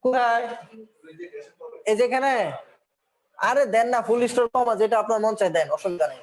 কোথায়? এই যেখানে। আরে দেন না, ফুল স্টোর কমা, যেটা আপনার মন চায় দেন, অসুবিধা নেই।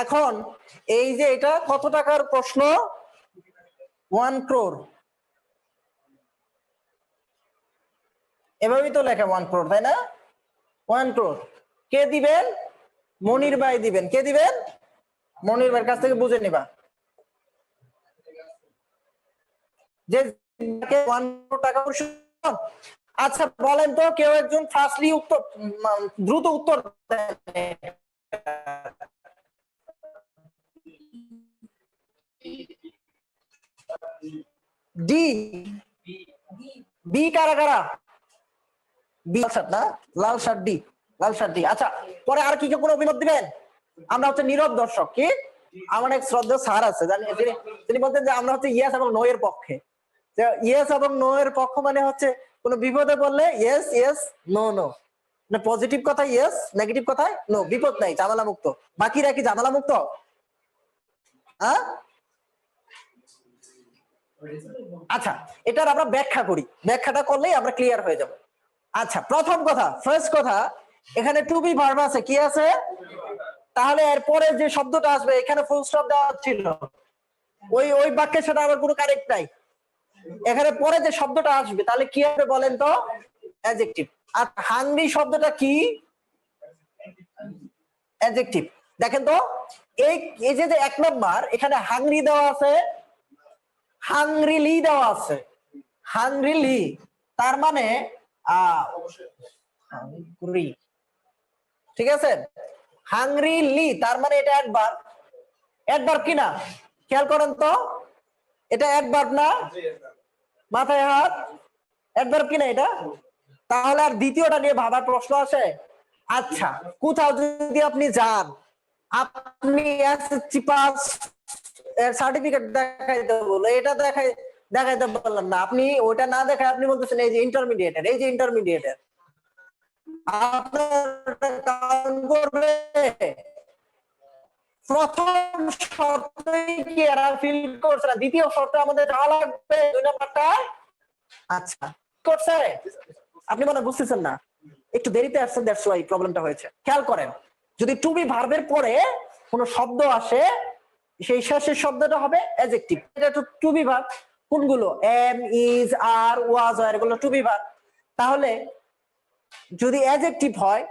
এখন এই যে এটা কত টাকার প্রশ্ন? 1 crore। এভাবেই তো লেখা 1 crore, তাই না? 1 crore। কে দিবেন? মনির ভাই দিবেন। কে দিবেন? মনির ভাইয়ের কাছ থেকে বুঝে নিবা। যে 1 crore টাকা পরিশোধ। আচ্ছা বলেন তো, কেউ একজন ফার্স্টলি উত্তর, দ্রুত উত্তর দেন। ডি। বি কারা কারা? বি লাল শার্ট না? লাল শার্ট ডি। লাল শার্ট ডি। আচ্ছা, পরে আর কি কোনো অভিমত দিবেন? আমরা হচ্ছে নীরব দর্শক। কি? আমার এক শ্রদ্ধেয় স্যার আছে, জানি তিনি বলতেন যে আমরা হচ্ছে ইয়েস এবং নো এর পক্ষে। ইয়েস এবং নো এর পক্ষ মানে হচ্ছে কোন বিপদে বললে ইয়েস ইয়েস, নো নো। মানে পজিটিভ কথা ইয়েস, নেগেটিভ কথায় নো, বিপদ নাই, ঝামেলা মুক্ত। বাকিরা কি ঝামেলা মুক্ত? হ্যাঁ? আচ্ছা, এটার আমরা ব্যাখ্যা করি, ব্যাখ্যাটা করলেই আমরা ক্লিয়ার হয়ে যাব। আচ্ছা, প্রথম কথা, ফার্স্ট কথা, এখানে টু বি ভার্ব আছে। কি আছে? তাহলে এরপরে যে শব্দটা আসবে, এখানে ফুল স্টপ দেওয়া ছিল, ওই বাক্যের সাথে আবার কোনো কানেক্ট নাই। এখানে পরে যে শব্দটা আসবে তাহলে কি হবে বলেন তো? অ্যাডজেক্টিভ। আর হাংরি শব্দটা কি? অ্যাডজেক্টিভ। দেখেন তো, এই যে 1 নাম্বার, এখানে হাংরি দেওয়া আছে, হাংরিলি দেওয়া আছে। হাংরিলি তার মানে হাংরি, ঠিক আছে? হাংরিলি তার মানে এটা অ্যাডভার্ব। অ্যাডভার্ব কি না? খেয়াল করেন তো, এটা অ্যাডভার্ব না? মাথায় হাত। অ্যাডভার্ব কি না এটা? তাহলে আর দ্বিতীয়টা নিয়ে ভাবার প্রশ্ন আসে? আচ্ছা, কোথাও যদি আপনি যান, আপনি এসএসসি পাস এর সার্টিফিকেট দেখাইতে বলে, এটা দেখাইতে পারলেন না, আপনি ওটা না দেখায় আপনি বলতেছেন এই যে ইন্টারমিডিয়েটের, এই যে ইন্টারমিডিয়েটের, আপনার কাউন্ট করবে? প্রথম শর্তই কি এরা ফিল করছে না? দ্বিতীয় শর্ত আমাদের যাওয়া লাগবে 2 নাম্বারটা। আচ্ছা, করছে? আপনি মনে বুঝতেছেন না, একটু দেরিতে আসছেন, দ্যাটস ওয়াই প্রবলেমটা হয়েছে। খেয়াল করেন, যদি টু বি ভার্বের পরে কোন শব্দ আসে, সেই শেষের শব্দটা হবে অ্যাডজেক্টিভ। এটা তো টু বি ভার্ব, কোনগুলো? এম, ইজ, আর, ওয়াজ, এগুলো টু বি ভার্ব। তাহলে যদি অ্যাডজেক্টিভ হয়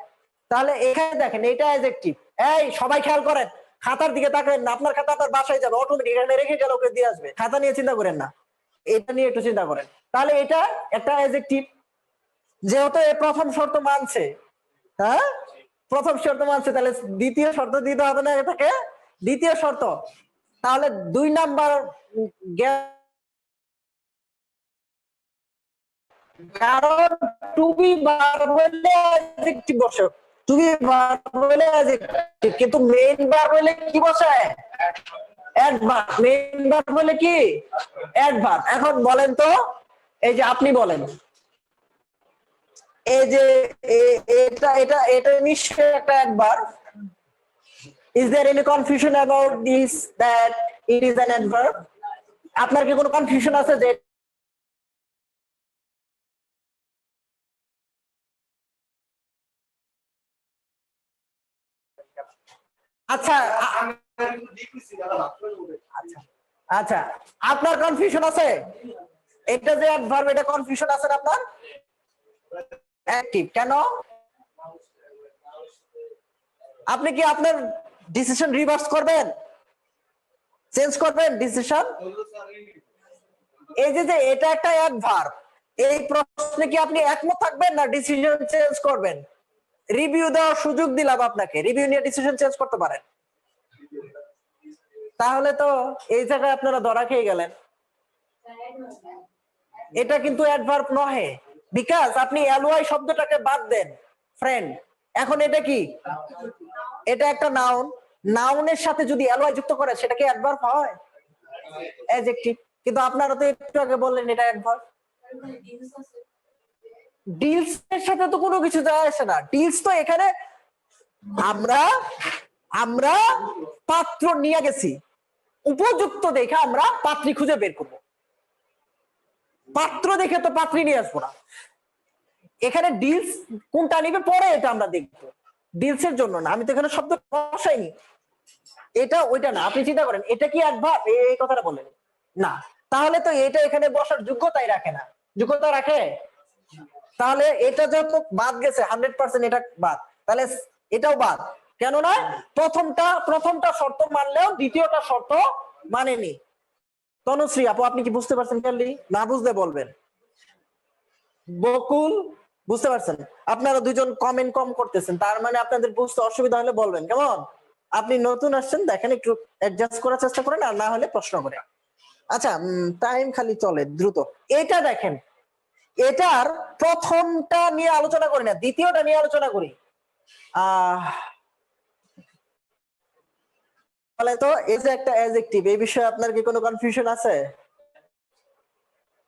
তাহলে এখানে দেখেন এটা অ্যাডজেক্টিভ। এই সবাই খেয়াল করেন, খাতার দিকে তাকাবেন না, আপনার খাতা আপনার বাসায় যাবে অটোমেটিক, এখানে রেখে গেলে ওকে দিয়ে আসবে। খাতা নিয়ে চিন্তা করেন না, এটা নিয়ে একটু চিন্তা করেন। তাহলে এটা একটা অ্যাডজেক্টিভ, যেহেতু প্রথম শর্ত মানছে, হ্যাঁ প্রথম শর্ত মানছে, তাহলে দ্বিতীয় শর্ত দিতে হবে না এটাকে, দ্বিতীয় শর্ত। তাহলে 2 নাম্বার কারণ টু বি ভার্ব হলে অ্যাডজেক্টিভ বসে, টু বি ভার্ব হলে অ্যাডজেক্টিভ, কিন্তু মেইন ভার্ব হলে কি বসায়? অ্যাডভার্ব। মেইন ভার্ব হলে কি? অ্যাডভার্ব। এখন বলেন তো, এই যে আপনি বলেন, এই যে এটা এটা এটা নিশ্চয়ই একটা adverb. Is there any confusion about this that it is an adverb? আপনার কি কোনো কনফিউশন আছে যে আচ্ছা আচ্ছা আচ্ছা আপনার কনফিউশন আছে এটা যে অ্যাডভার্ব, এটা কনফিউশন আছে না আপনার? অ্যাক্টিভ কেন? আপনি কি আপনার ডিসিশন রিভার্স করবেন, চেঞ্জ করবেন ডিসিশন? এই যে যে এটা একটা অ্যাডভার্ব, এই প্রশ্নে কি আপনি একমত থাকবেন না ডিসিশন চেঞ্জ করবেন? রিভিউ দেওয়ার সুযোগ দিলাম আপনাকে, রিভিউ নিয়ে ডিসিশন চেঞ্জ করতে পারেন। তাহলে তো এই জায়গায় আপনারা ধরা খেয়ে গেলেন, এটা কিন্তু অ্যাডভার্ব নহে, বিকজ আপনি এলওয়াই শব্দটাকে বাদ দেন ফ্রেন্ড। এখন এটা কি? এটা একটা নাউন, নাউনের সাথে যদি এলওয়াই যুক্ত করে সেটা কি অ্যাডভার্ব হয়? অ্যাডজেক্টিভ। কিন্তু আপনারা তো একটু আগে বললেন এটা অ্যাডভার্ব। ডিলস এর সাথে তো কোনো কিছু যায় আসে না। ডিলস তো এখানে আমরা আমরা পাত্র নিয়ে গেছি, উপযুক্ত দেখে আমরা পাত্রী খুঁজে বের করব, পাত্র দেখে তো পাত্রী নিয়ে আসবো না। এখানে ডিলস কোনটা নিবে পরে এটা আমরা দেখবো, ডিলস এর জন্য না। আমি তো এখানে শব্দ বসাইনি, এটা ওইটা না। আপনি চিন্তা করেন এটা কি অ্যাডভার্ব? এই কথাটা বলেন না, তাহলে তো এটা এখানে বসার যোগ্যতাই রাখে না। যোগ্যতা রাখে? তাহলে এটা যত বাদ গেছে 100% এটা বাদ, তাহলে এটাও বাদ। কেননা প্রথমটা শর্ত মানলেও দ্বিতীয়টা শর্ত মানেনি। তনুশ্রী আপু আপনি কি বুঝতে পারছেন? ক্লিয়ারলি না বুঝলে বলবেন। বকুল বুঝতে পারছেন? আপনারা দুজন কমেন্ট কম করতেছেন, তার মানে আপনাদের বুঝতে অসুবিধা হলে বলবেন, কেমন? আপনি নতুন আসছেন, দেখেন একটু অ্যাডজাস্ট করার চেষ্টা করেন, আর না হলে প্রশ্ন করে। আচ্ছা টাইম খালি চলে দ্রুত। এটা দেখেন, এটার প্রথমটা নিয়ে আলোচনা করি না, দ্বিতীয়টা নিয়ে আলোচনা করি। তাহলে তো এই যে একটা অ্যাডজেক্টিভ, এই বিষয়ে আপনার কি কোনো কনফিউশন আছে?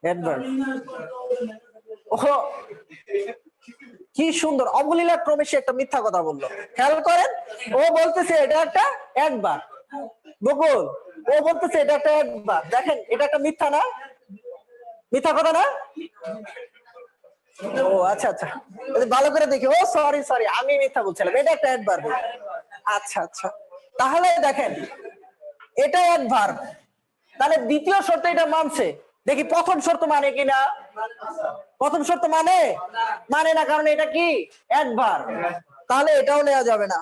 অ্যাডভার্ব। ওহো কি সুন্দর, অবলীলা ক্রমে সে একটা মিথ্যা কথা বললো। খেয়াল করেন, ও বলতেছে এটা একটা অ্যাডভার্ব। বকুল ও বলতেছে এটা একটা অ্যাডভার্ব। দেখেন এটা একটা মিথ্যা না? মিথ্যা কথা না? ও আচ্ছা আচ্ছা, ভালো করে দেখি। ও সরি সরি, আমি মিথ্যা বলছিলাম, এটা একটা অ্যাডভার্ব। আচ্ছা আচ্ছা, তাহলে দেখেন এটা অ্যাডভার্ব, তাহলে দ্বিতীয় শর্ত এটা মানছে। দেখি প্রথম শর্ত মানে কিনা। প্রথম শর্ত মানে মানে না, কারণ এটা কি অ্যাডভার্ব। তাহলে এটাও নেওয়া যাবে না।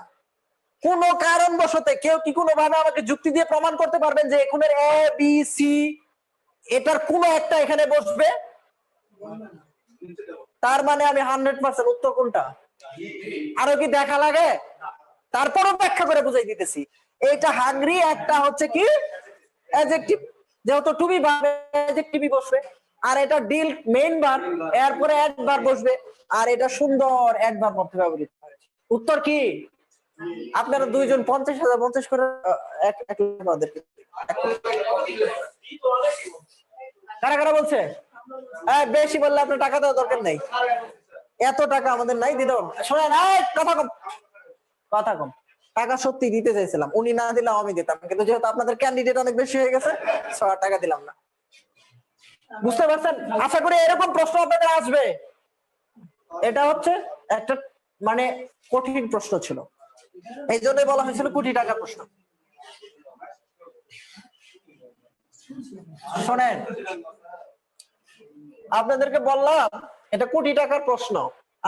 কোন কারণবশত কেউ কি কোনো ভাবে আমাকে যুক্তি দিয়ে প্রমাণ করতে পারবেন যে এখানে এ বি সি এটার কোন একটা এখানে বসবে? তার মানে আমি 100% উত্তর কোনটা? আরো কি দেখা লাগে? তারপরও ব্যাখ্যা করে বুঝাই দিতেছি। এইটা হাংরি, একটা হচ্ছে কি অ্যাডজেক্টিভ, যেহেতু টু বি ভার্ব অ্যাডজেক্টিভই বসবে, আর এটা ডিল মেইন ভার্ব, এরপরে অ্যাডভার্ব বসবে, আর এটা সুন্দর অ্যাডভার্ব অর্থে ব্যবহৃত হয়েছে। উত্তর কি? আপনারা দুইজন 50,000 করে কারা কারা বলছে? বেশি বললে আপনার টাকা দেওয়ার দরকার নেই, এত টাকা আমাদের নাই দিতে পারবো। শোনেন কথা কম, কথা কম। টাকা সত্যি দিতে চাইছিলাম, উনি না দিলাম আমি দিতাম, কিন্তু যেহেতু আপনাদের ক্যান্ডিডেট অনেক বেশি হয়ে গেছে, টাকা দিলাম না। বুঝতে পারছেন? আশা করি এরকম প্রশ্ন আপনাদের আসবে। এটা হচ্ছে একটা মানে কঠিন প্রশ্ন ছিল, এই জন্যই বলা হয়েছিল কোটি টাকা প্রশ্ন। শোনেন, আপনাদেরকে বললাম এটা কোটি টাকার প্রশ্ন,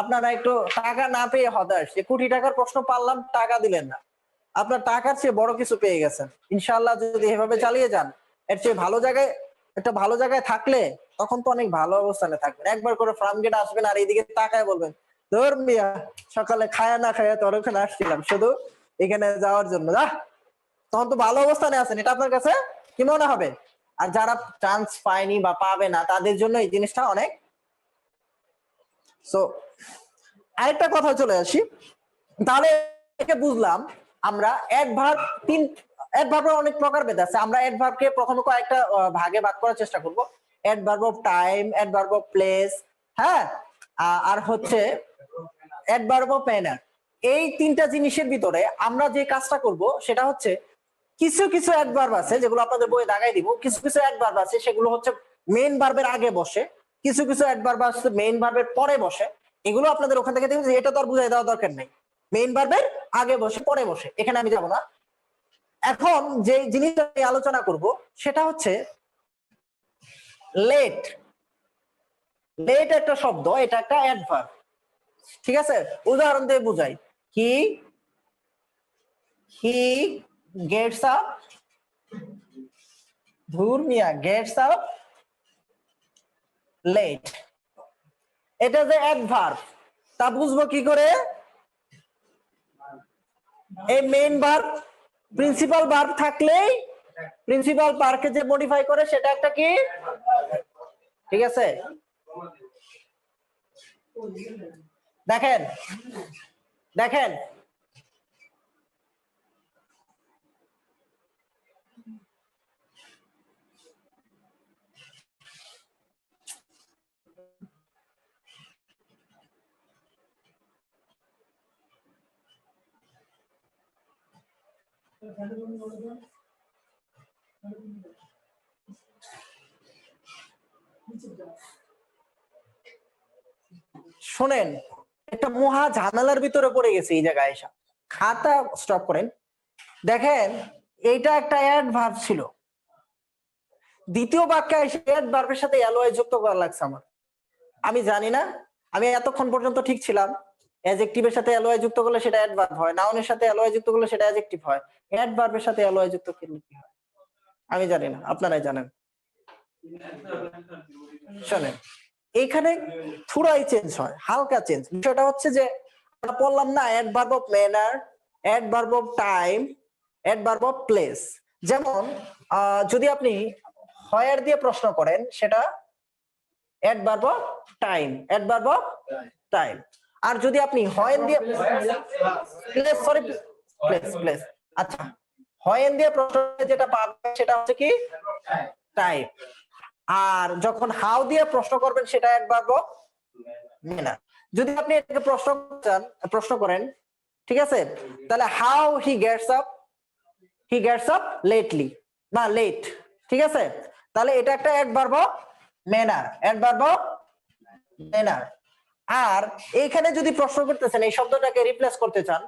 আপনারা একটু টাকা না পেয়ে হতাশ, কোটি টাকার প্রশ্ন পারলাম টাকা দিলেন না, আপনার টাকার চেয়ে বড় কিছু পেয়ে গেছেন। ইনশাআল্লাহ যদি এভাবে চালিয়ে যান, এর চেয়ে ভালো জায়গায়, একটা ভালো জায়গায় থাকলে তখন তো অনেক ভালো অবস্থানে থাকবেন। একবার করে ফার্ম গেট আসবেন আর এইদিকে তাকায় বলবেন, ধর মিয়া সকালে খায়া না খায়া তোর ওখানে আসছিলাম শুধু এখানে যাওয়ার জন্য, তখন তো ভালো অবস্থানে আছেন, এটা আপনার কাছে কি মনে হবে? আর যারা চান্স পায়নি বা পাবে না তাদের জন্য এই জিনিসটা অনেক। সো আরেকটা কথা চলে আসি, তাহলে বুঝলাম আমরা অ্যাডভার্ব অ্যাডভার্বের অনেক প্রকারভেদ আছে। আমরা অ্যাডভার্বকে প্রথমে কয়েকটা ভাগে ভাগ করার চেষ্টা করব। Adverb of time, adverb of place, হ্যাঁ, আর হচ্ছে অ্যাডভার্ব অফ ম্যানার। এই তিনটা জিনিসের ভিতরে আমরা যে কাজটা করব সেটা হচ্ছে, কিছু কিছু অ্যাডভার্ব আছে যেগুলো আপনাদের বইয়ে দাগাই দিব, কিছু কিছু অ্যাডভার্ব আছে সেগুলো হচ্ছে মেইন ভার্বের আগে বসে, কিছু কিছু অ্যাডভার্ব আছে মেইন ভার্বের পরে বসে। এগুলো আপনাদের ওখান থেকে দেখবেন, এটা তো আর বুঝাই দেওয়া দরকার নেই, মেইন ভার্বের আগে বসে পরে বসে, এখানে আমি যাব না। এখন যে জিনিসটা নিয়ে আলোচনা করব সেটা হচ্ছে লেট। লেট একটা শব্দ, এটা একটা অ্যাডভার্ব, ঠিক আছে? উদাহরণ দিয়ে বুঝাই, হি গেটস আপ, ধুর মিয়া, গেটস আপ লেট, এটা যে অ্যাডভার্ব, তা বুঝবো কি করে? এই মেইন ভার্ব, প্রিন্সিপাল ভার্ব থাকলেই প্রিন্সিপাল ভার্বকে যে মডিফাই করে সেটা একটা কি, ঠিক আছে? দেখেন দেখেন শোনেন, একটা মহা ঝামেলার ভিতরে পড়ে গেছে এই জায়গায় এসে। খাতা স্টপ করেন, দেখেন এইটা একটা অ্যাডভার্ব ছিল, দ্বিতীয় বাক্যে এসে অ্যাডভার্বের সাথে অ্যালয় যুক্ত করা লাগছে আমার। আমি জানি না, আমি এতক্ষণ পর্যন্ত ঠিক ছিলাম, অ্যাডজেক্টিভের সাথে অ্যালয় যুক্ত করলে সেটা অ্যাডভার্ব হয়, নাউনের সাথে অ্যালয় যুক্ত করলে সেটা অ্যাডজেক্টিভ হয়, অ্যাডভার্বের সাথে অ্যালয় যুক্ত করলে কি হয় আমি জানি না, আপনারাই জানেন। শোনেন, এইখানে থোড়াই চেঞ্জ হয়, হালকা চেঞ্জ। বিষয়টা হচ্ছে যে আমরা বললাম না, adverb of manner, adverb of time, adverb of place. যেমন যদি আপনি হোয়ার দিয়ে প্রশ্ন করেন সেটা adverb of time, adverb of time. আর যদি আপনি হোয়েন দিয়ে প্লেস, সরি প্লেস প্লেস, আচ্ছা, হোয়েন দিয়ে প্রশ্ন যেটা পাবেন সেটা হচ্ছে কি টাইম। আর যখন হাউ দিয়ে প্রশ্ন করবেন সেটা অ্যাডভার্ব অফ ম্যানার। যদি আপনি এটাকে প্রশ্ন করেন, ঠিক আছে, তাহলে how he gets up, he gets up lately বা লেট, ঠিক আছে, তাহলে এটা একটা adverb of manner, adverb of manner. আর এইখানে যদি প্রশ্ন করতেছেন, এই শব্দটাকে রিপ্লেস করতে চান,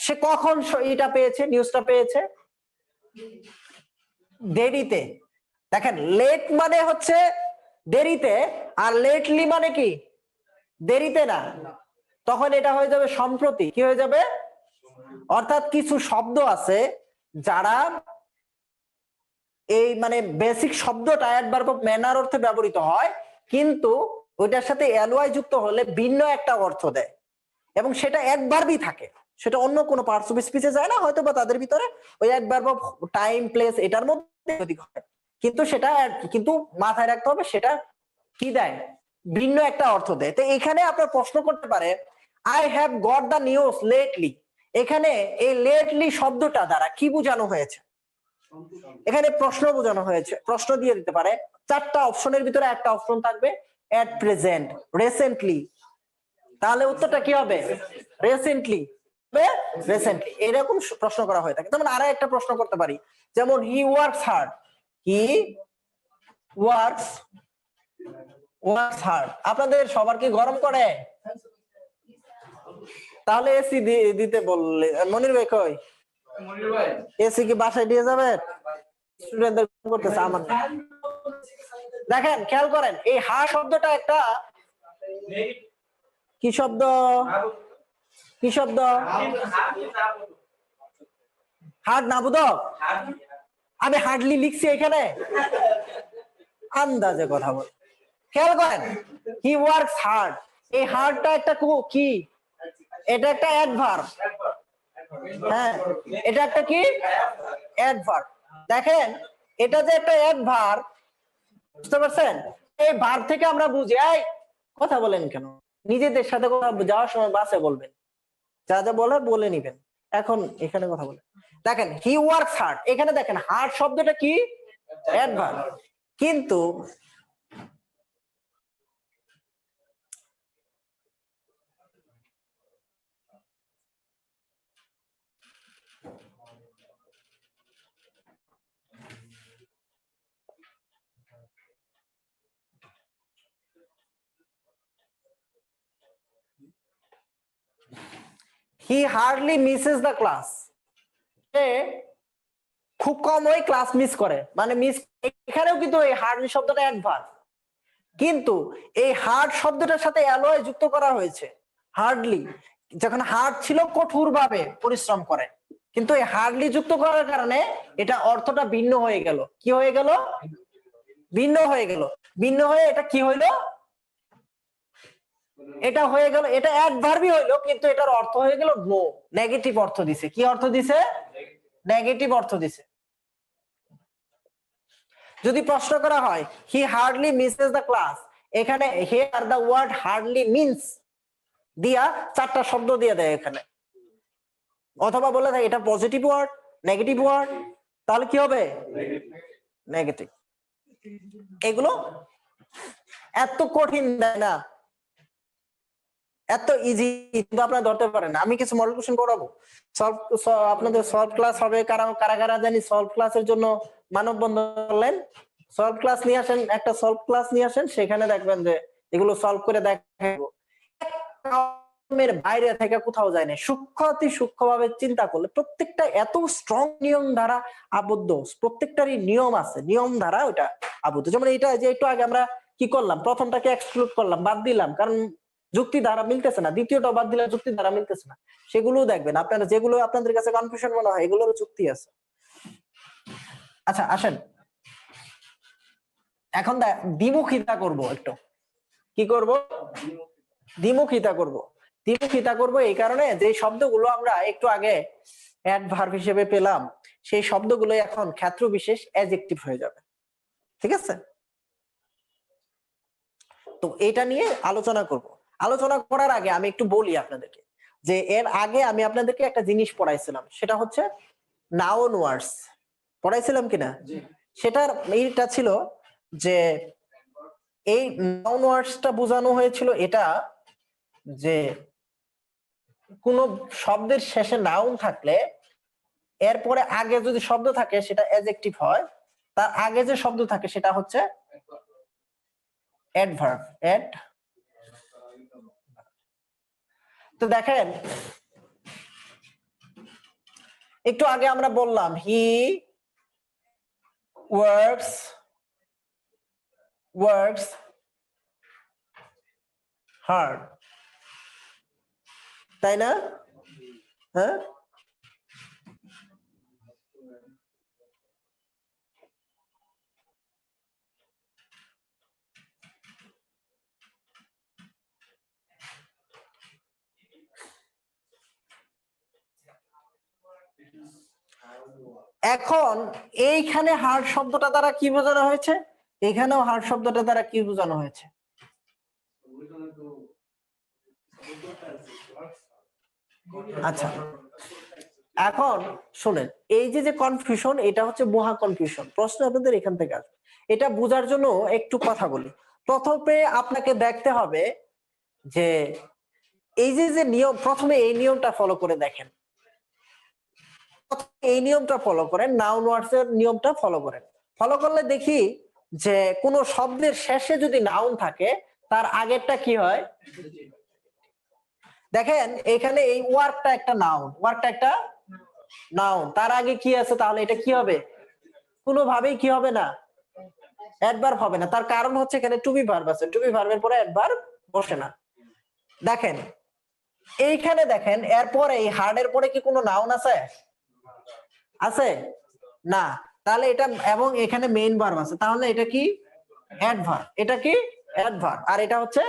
সে কখন এটা পেয়েছে, নিউজটা পেয়েছে দেরিতে। দেখেন, লেট মানে হচ্ছে দেরিতে, আর লেটলি মানে কি দেরিতে না, তখন এটা হয়ে যাবে সম্প্রতি। কি হয়ে যাবে? অর্থাৎ কিছু শব্দ আছে যারা এই মানে বেসিক শব্দটা অ্যাডভার্ব অফ ম্যানার অর্থে ব্যবহৃত হয়, কিন্তু ওইটার সাথে অ্যালয় যুক্ত হলে ভিন্ন একটা অর্থ দেয়, এবং সেটা অ্যাডভার্বই থাকে, সেটা অন্য কোনো পার্টস অফ স্পিচে যায় না, হয়তো বা তাদের ভিতরে ওই অ্যাডভার্ব অফ টাইম প্লেস এটার মধ্যে হয়, কিন্তু সেটা, কিন্তু মাথায় রাখতে হবে সেটা কি দেয়, ভিন্ন একটা অর্থ দেয়। তো এখানে আপনার প্রশ্ন করতে পারে, I have got the news lately, এখানে এই লেটলি শব্দটা দ্বারা কি বোঝানো হয়েছে? এখানে প্রশ্ন বোঝানো হয়েছে, প্রশ্ন দিয়ে দিতে পারে। চারটা অপশনের ভিতরে একটা অপশন থাকবে এট প্রেজেন্ট, রিসেন্টলি, তাহলে উত্তরটা কি হবে? রিসেন্টলি, রিসেন্টলি, এরকম প্রশ্ন করা হয়ে থাকে। যেমন আরো একটা প্রশ্ন করতে পারি, যেমন he works hard, he works hard. আপনাদের সবার কি গরম করে? তাহলে এসি দিতে বললে, মনির ভাই কই? এসি কি বাসায় দিয়ে যাবে? স্টুডেন্টদের করতেছে আমার না। দেখেন খেয়াল করেন এই হার্ড শব্দটা একটা কি শব্দ? কি শব্দ? হার্ড না বোধক? আমি হার্ডলি লিখছি এখানে, আন্দাজে কথা বল। খেয়াল করেন হি ওয়ার্কস হার্ড, এই হার্ডটা একটা কি? এটা একটা অ্যাডভার্ব। হ্যাঁ, এটা একটা কি? অ্যাডভার্ব। দেখেন এটা যে একটা অ্যাডভার্ব, বুঝতে পারছেন? এই ভার্ব থেকে আমরা বুঝি, এই কথা বলেন কেন? নিজেদের সাথে কথা যাওয়ার সময় বাসে বলবেন, যা যা বলার বলে নিবেন। এখন এখানে কথা বলেন, দেখেন হি ওয়ার্কস হার্ড, এখানে দেখেন হার্ড শব্দটা কি? অ্যাডভার্ব। কিন্তু he hardly misses the class, সে খুব কম ওই ক্লাস মিস করে, মানে মিস। এখানেও কিন্তু এই হার্ডলি শব্দটা অ্যাডভার্ব, কিন্তু এই হার্ড শব্দটার সাথে অ্যালয় যুক্ত করা হয়েছে। হার্ডলি, যখন হার্ড ছিল কঠোর ভাবে পরিশ্রম করে, কিন্তু এই হার্ডলি যুক্ত করার কারণে এটা অর্থটা ভিন্ন হয়ে গেল। কি হয়ে গেল? ভিন্ন হয়ে গেল। ভিন্ন হয়ে এটা কি হইলো? এটা হয়ে গেল, এটা অ্যাডভার্বই হইলো, কিন্তু এটার অর্থ হয়ে গেল নো, নেগেটিভ অর্থ দিছে। কি অর্থ দিছে? নেগেটিভ অর্থ দিছে। যদি প্রশ্ন করা হয় he hardly misses the class, এখানে here the word hardly means দিয়া চারটা শব্দ দিয়ে দেয় এখানে, অথবা বলে দেয় এটা পজিটিভ ওয়ার্ড, নেগেটিভ ওয়ার্ড, তাহলে কি হবে? নেগেটিভ। এগুলো এত কঠিন দেয় না, এত ইজি, কিন্তু আপনারা ধরতে পারেন। আমি কিছু মডেল কোশ্চেন করাবো, আপনাদের সলভ ক্লাস হবে। কারা কারা জানি সলভ ক্লাসের জন্য মানববন্ধন করলেন, সলভ ক্লাস নিয়ে আসেন, একটা সলভ ক্লাস নিয়ে আসেন, সেখানে দেখবেন যে এগুলো সলভ করে দেখাবো। বাইরে থেকে কোথাও যায় না, সূক্ষ্ম অতি সূক্ষ্মভাবে চিন্তা করলে প্রত্যেকটা এত স্ট্রং নিয়ম দ্বারা আবদ্ধ, প্রত্যেকটারই নিয়ম আছে, নিয়ম দ্বারা ওটা আবদ্ধ। যেমন এটা যে একটু আগে আমরা কি করলাম, প্রথমটাকে এক্সক্লুড করলাম, বাদ দিলাম, কারণ যুক্তি দ্বারা মিলতেছে না। দ্বিতীয়টা বাদ দিলে যুক্তি দ্বারা মিলতেছে না। সেগুলো দেখবেন আপনারা, যেগুলো আপনাদের কাছে কনফিউশন মনে হয় এগুলোর যুক্তি আছে। আচ্ছা আসেন এখন দ্বিমুখিতা করব। একটু কি করব? দ্বিমুখিতা করব। দ্বিমুখিতা করব এই কারণে যে শব্দগুলো আমরা একটু আগে অ্যাডভার্ব হিসেবে পেলাম, সেই শব্দগুলো এখন ক্ষেত্র বিশেষ অ্যাডজেক্টিভ হয়ে যাবে। ঠিক আছে? তো এটা নিয়ে আলোচনা করব। আলোচনা করার আগে আমি একটু বলি আপনাদেরকে যে এর আগে আমি আপনাদেরকে একটা জিনিস পড়াইছিলাম, সেটা হচ্ছে নাউন ওয়ার্ডস। পড়াইছিলাম কিনা? সেটার এইটা ছিল যে এই নাউন ওয়ার্ডসটা বোঝানো হয়েছিল এটা যে কোন শব্দের শেষে নাউন থাকলে এরপরে আগে যদি শব্দ থাকে সেটা অ্যাডজেক্টিভ হয়, তার আগে যে শব্দ থাকে সেটা হচ্ছে অ্যাডভার্ব। তো দেখেন একটু আগে আমরা বললাম হি ওয়ার্কস হার্ড, তাই না? হ্যাঁ, এখন এইখানে হার্ড শব্দটা দ্বারা কি বোঝানো হয়েছে? এখানেও হার্ড শব্দটা দ্বারা কি বোঝানো হয়েছে? আচ্ছা এখন শুনেন, এই যে কনফিউশন, এটা হচ্ছে মহা কনফিউশন। প্রশ্ন আপনাদের এখান থেকে আসবে। এটা বোঝার জন্য একটু কথা বলি। প্রথমে আপনাকে দেখতে হবে যে এই যে নিয়ম, প্রথমে এই নিয়মটা ফলো করে দেখেন, এই নিয়মটা ফলো করেন, নাউন ওয়ার্ডস এর নিয়মটা ফলো করেন। ফলো করলে দেখি যে কোন শব্দের শেষে যদি নাউন থাকে তার আগেরটা কি হয়। দেখেন এখানে এই ওয়ার্কটা একটা নাউন, ওয়ার্কটা একটা নাউন, তার আগে কি আছে, তাহলে এটা কি হবে? কোনোভাবেই কি হবে না, অ্যাডভার্ব হবে না। তার কারণ হচ্ছে এখানে টু বি ভার্ব আছে, টু বি ভার্বের পরে অ্যাডভার্ব বসে না। দেখেন এইখানে দেখেন এরপরে এই হার্ডের পরে কি কোনো নাউন আছে? আছে না। তাহলে এটা, এবং এখানে মেইন ভার্ব আছে, তাহলে এটা কি অ্যাডভার্ব, এটা কি অ্যাডভার্ব, আর এটা হচ্ছে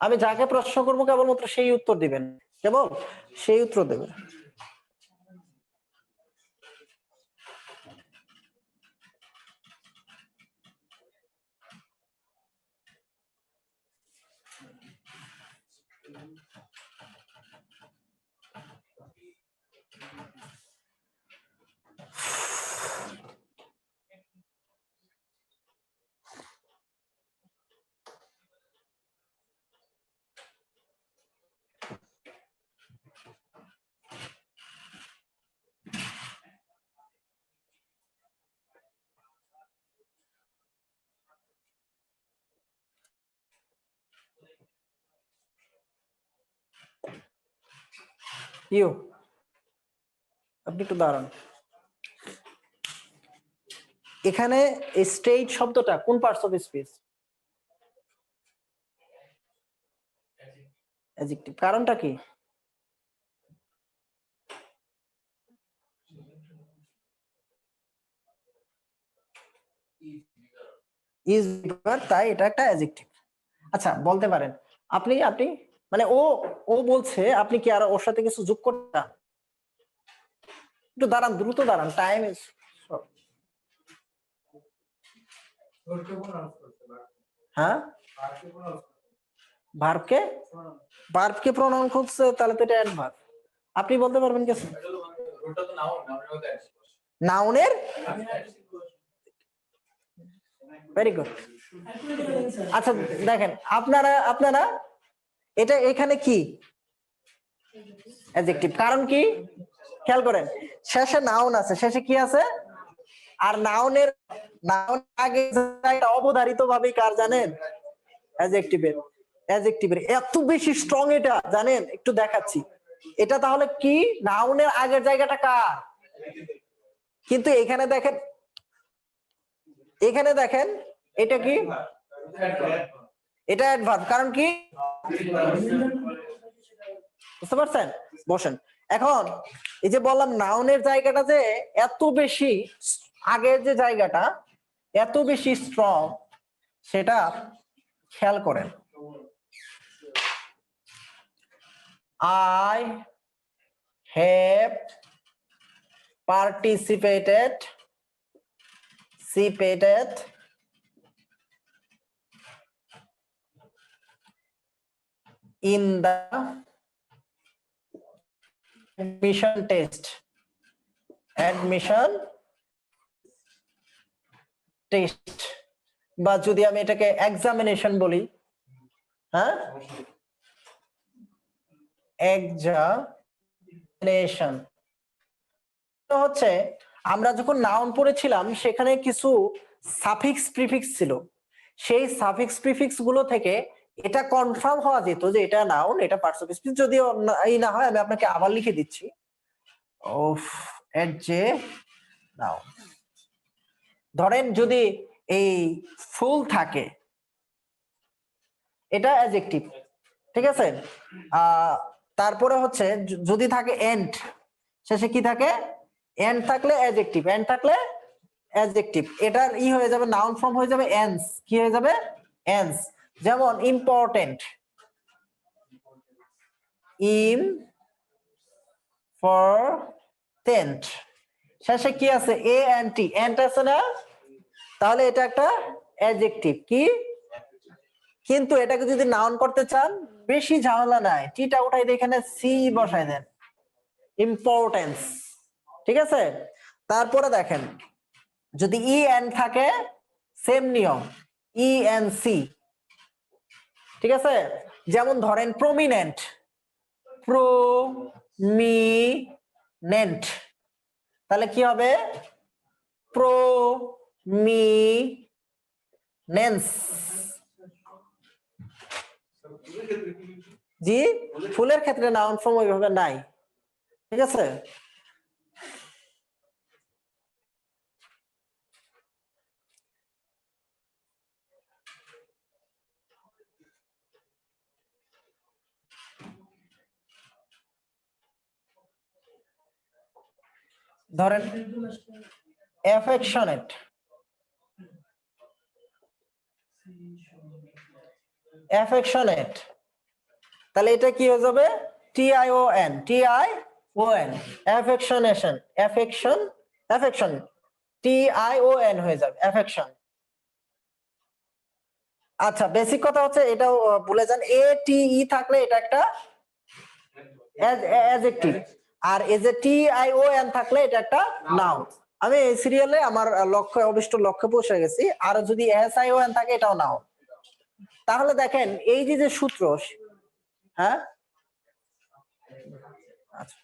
আমি যাকে প্রশ্ন করবো কেবলমাত্র সেই উত্তর দিবেন, কেবল সেই উত্তর দেবেন। ইউ, আপনি একটু দাঁড়ান। এখানে স্টেট শব্দটা কোন পার্টস অফ স্পিচ? অ্যাডজেক্টিভ। কারণটা কি? ইজ, তাই এটা একটা অ্যাডজেক্টিভ। আচ্ছা বলতে পারেন আপনি আপনি মানে ও ও বলছে, আপনি কি আর ওর সাথে কিছু যোগ করতে চান? একটু দাঁড়ান, দ্রুত দাঁড়ান, টাইম ইজ। হ্যাঁ, ভার্বকে ভার্বকে প্রনাউন করছে, তাহলে তো এটা অ্যাডভার্ব। আপনি বলতে পারবেন কিছু? নাউনের, ভেরি গুড। আচ্ছা দেখেন আপনারা আপনারা এটা এখানে কি অ্যাডজেক্টিভ, কারণ কি খেয়াল করেন, শেষে নাউন আছে, শেষে কি আছে? আর নাউনের, নাউন আগে অবধারিত ভাবে কার জানেন? অ্যাডজেক্টিভের। অ্যাডজেক্টিভের এত বেশি স্ট্রং এটা জানেন, একটু দেখাচ্ছি। এটা তাহলে কি নাউনের আগের জায়গাটা কার? কিন্তু এখানে দেখেন, এখানে দেখেন এটা কি, এটা অ্যাডভার্ব, কারণ কি বুঝতে পারছেন? বসেন। এখন এই যে বললাম নাউনের জায়গাটা যে এত বেশি, আগের যে জায়গাটা এত বেশি স্ট্রং, সেটা খেয়াল করেন। I have participated in the admission test, বা যদি আমি এটাকে এক্সামিনেশন বলি, হ্যাঁ এক্সামিনেশন হচ্ছে, আমরা যখন নাউন পড়েছিলাম সেখানে কিছু সাফিক্স প্রিফিক্স ছিল, সেই সাফিক্স প্রিফিক্স গুলো থেকে এটা কনফার্ম হওয়া যেত যে এটা নাউন, এটা পার্টস অফ স্পিচ। যদিও এই না হয় আমি আপনাকে আবার লিখে দিচ্ছি, অফ এর যে নাউন, ধরেন যদি এই ফুল থাকে এটা অ্যাডজেক্টিভ, ঠিক আছে। তারপরে হচ্ছে যদি থাকে এন্ড, শেষে কি থাকে? এন্ড থাকলে অ্যাডজেক্টিভ, এন্ড থাকলে অ্যাডজেক্টিভ, এটার ই হয়ে যাবে, নাউন ফর্ম হয়ে যাবে এন্স। কি হয়ে যাবে? এন্স। যেমন ইম্পর্টেন্ট, ইম্পর্টেন্ট, শেষে কি আছে? এ এন্ড টি, এন্ড আছে না? তাহলে এটা একটা অ্যাডজেক্টিভ। কি? কিন্তু এটাকে যদি নাউন করতে চান বেশি ঝামেলা নাই, টিটা উঠাই দিয়ে এখানে সি বসাই দেন, ইম্পর্টেন্স, ঠিক আছে। তারপরে দেখেন যদি ই এন্ড থাকে সেম নিয়ম ENC, ঠিক আছে? যেমন ধরেন প্রমিনেন্ট, প্রমিনেন্ট, তাহলে কি হবে? প্রমিনেন্স। জি, ফুলের ক্ষেত্রে নাউন ফর্ম ওইভাবে নাই, ঠিক আছে? ধরেন অ্যাফেকশনেট, অ্যাফেকশনেট, তাহলে এটা কি হয়ে যাবে? TION, TION, affectionation, affection, affection, TION হয়ে যাবে অ্যাফেকশন। আচ্ছা, বেসিক কথা হচ্ছে এটাও ভুলে যান, ATE থাকলে এটা একটা অ্যাডজেক্টিভ, আর এই যে TION থাকলে এটা একটা নাউন। আমি এই সিরিয়ালে আমার লক্ষ্য অভিষ্ট লক্ষ্যে পৌঁছে গেছি। আর যদি SION থাকে এটাও নাউন। তাহলে দেখেন এই যে সূত্র, হ্যাঁ আচ্ছা,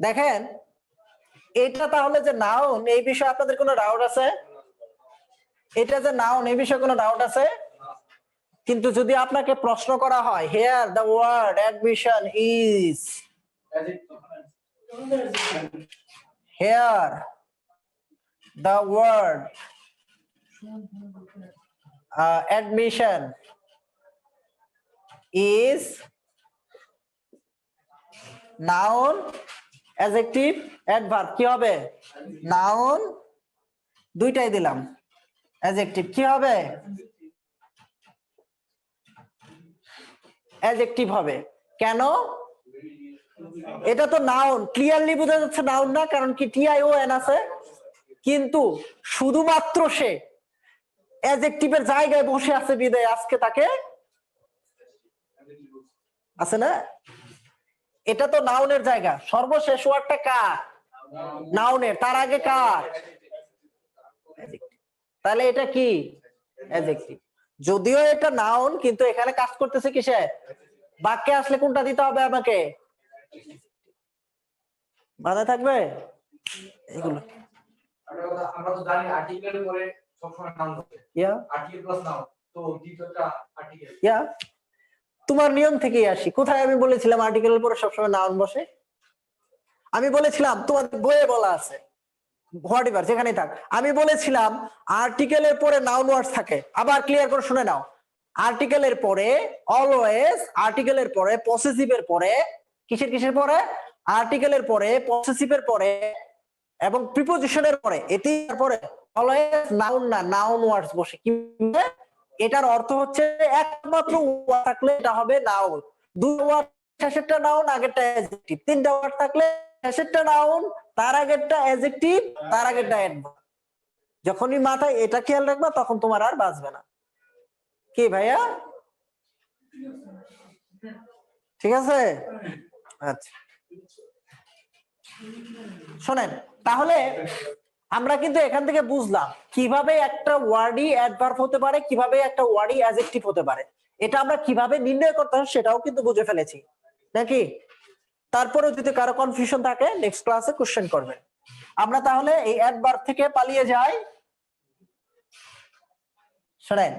দেখেন এটা তাহলে যে নাউন, এই বিষয়ে আপনাদের কোনো ডাউট আছে? এটা যে নাউন এই বিষয়ে কোনো ডাউট আছে? কিন্তু যদি আপনাকে প্রশ্ন করা হয়, here the word admission is, here the word admission is noun, adjective, adverb, কি হবে? noun দুইটাই দিলাম, adjective কি হবে? adjective হবে। কেন? এটা তো নাউন, ক্লিয়ারলি বোঝা যাচ্ছে নাউন না, কারণ কি TION আছে, কিন্তু শুধুমাত্র সে অ্যাডজেক্টিভের জায়গায় বসে আছে বিদায় আজকে তাকে আছে না, এটা তো নাউনের জায়গা। সর্বশেষ ওয়ার্ডটা কার? নাউনের, তার আগে কার? তাহলে এটা কি? অ্যাডজেক্টিভ। যদিও এটা নাউন, কিন্তু এখানে কাজ করতেছে কিসে? বাক্যে আসলে কোনটা দিতে হবে আমাকে? মাথায় থাকবে এগুলো। আমরা তো জানি আর্টিকেলের পরে সবসময় নাউন থাকে, ইয়া আর্টিকেল প্লাস নাউন, তো দ্বিতীয়টা আর্টিকেল। ইয়া তোমার নিয়ম থেকেই আসি। কোথায় আমি বলেছিলাম আর্টিকেলের পরে সবসময় নাউন বসে? আমি বলেছিলাম, তোমার বইয়ে বলা আছে, হোয়াটএভার যেখানেই থাক, আমি বলেছিলাম আর্টিকেলের পরে নাউন ওয়ার্ডস থাকে। আবার ক্লিয়ার করে শুনে নাও, আর্টিকেলের পরে অলওয়েজ, আর্টিকেলের পরে পসেসিভের পরে, কিসের পরে? আর্টিকেলের পরে, পসেসিভের পরে এবং প্রিপোজিশনের পরে, এটির পরে অলওয়েজ নাউন না, নাউন ওয়ার্ডস বসে। কি? এটার অর্থ হচ্ছে একমাত্র ওয়ার্ড থাকলে এটা হবে নাউন। দুই ওয়ার্ড, শেষেরটা নাউন, আগেরটা অ্যাডজেক্টিভ। তিনটা ওয়ার্ড থাকলে শেষেরটা নাউন, তার আগেরটা অ্যাডজেক্টিভ, তার আগেরটা অ্যাডভার্ব। যখনই মাথায় এটা খেয়াল রাখবা, তখন তোমার আর বাঁচবে না। কি ভাইয়া? ঠিক আছে, আচ্ছা শোনেন, তাহলে আমরা কিন্তু এখান থেকে বুঝলাম কিভাবে একটা ওয়ার্ডই অ্যাডভার্ব হতে পারে, কিভাবে একটা ওয়ার্ডই অ্যাডজেক্টিভ হতে পারে। এটা আমরা কিভাবে নির্ণয় করতে হয় সেটাও কিন্তু বুঝে ফেলেছি, নাকি? তারপরে যদি কারো কনফিউশন থাকে নেক্সট ক্লাসে কোশ্চেন করবেন। আমরা তাহলে এই অ্যাডভার্ব থেকে পালিয়ে যাই। শোনেন,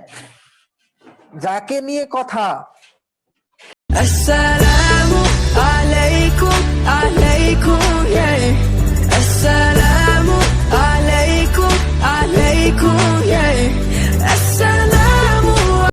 যাকে নিয়ে কথা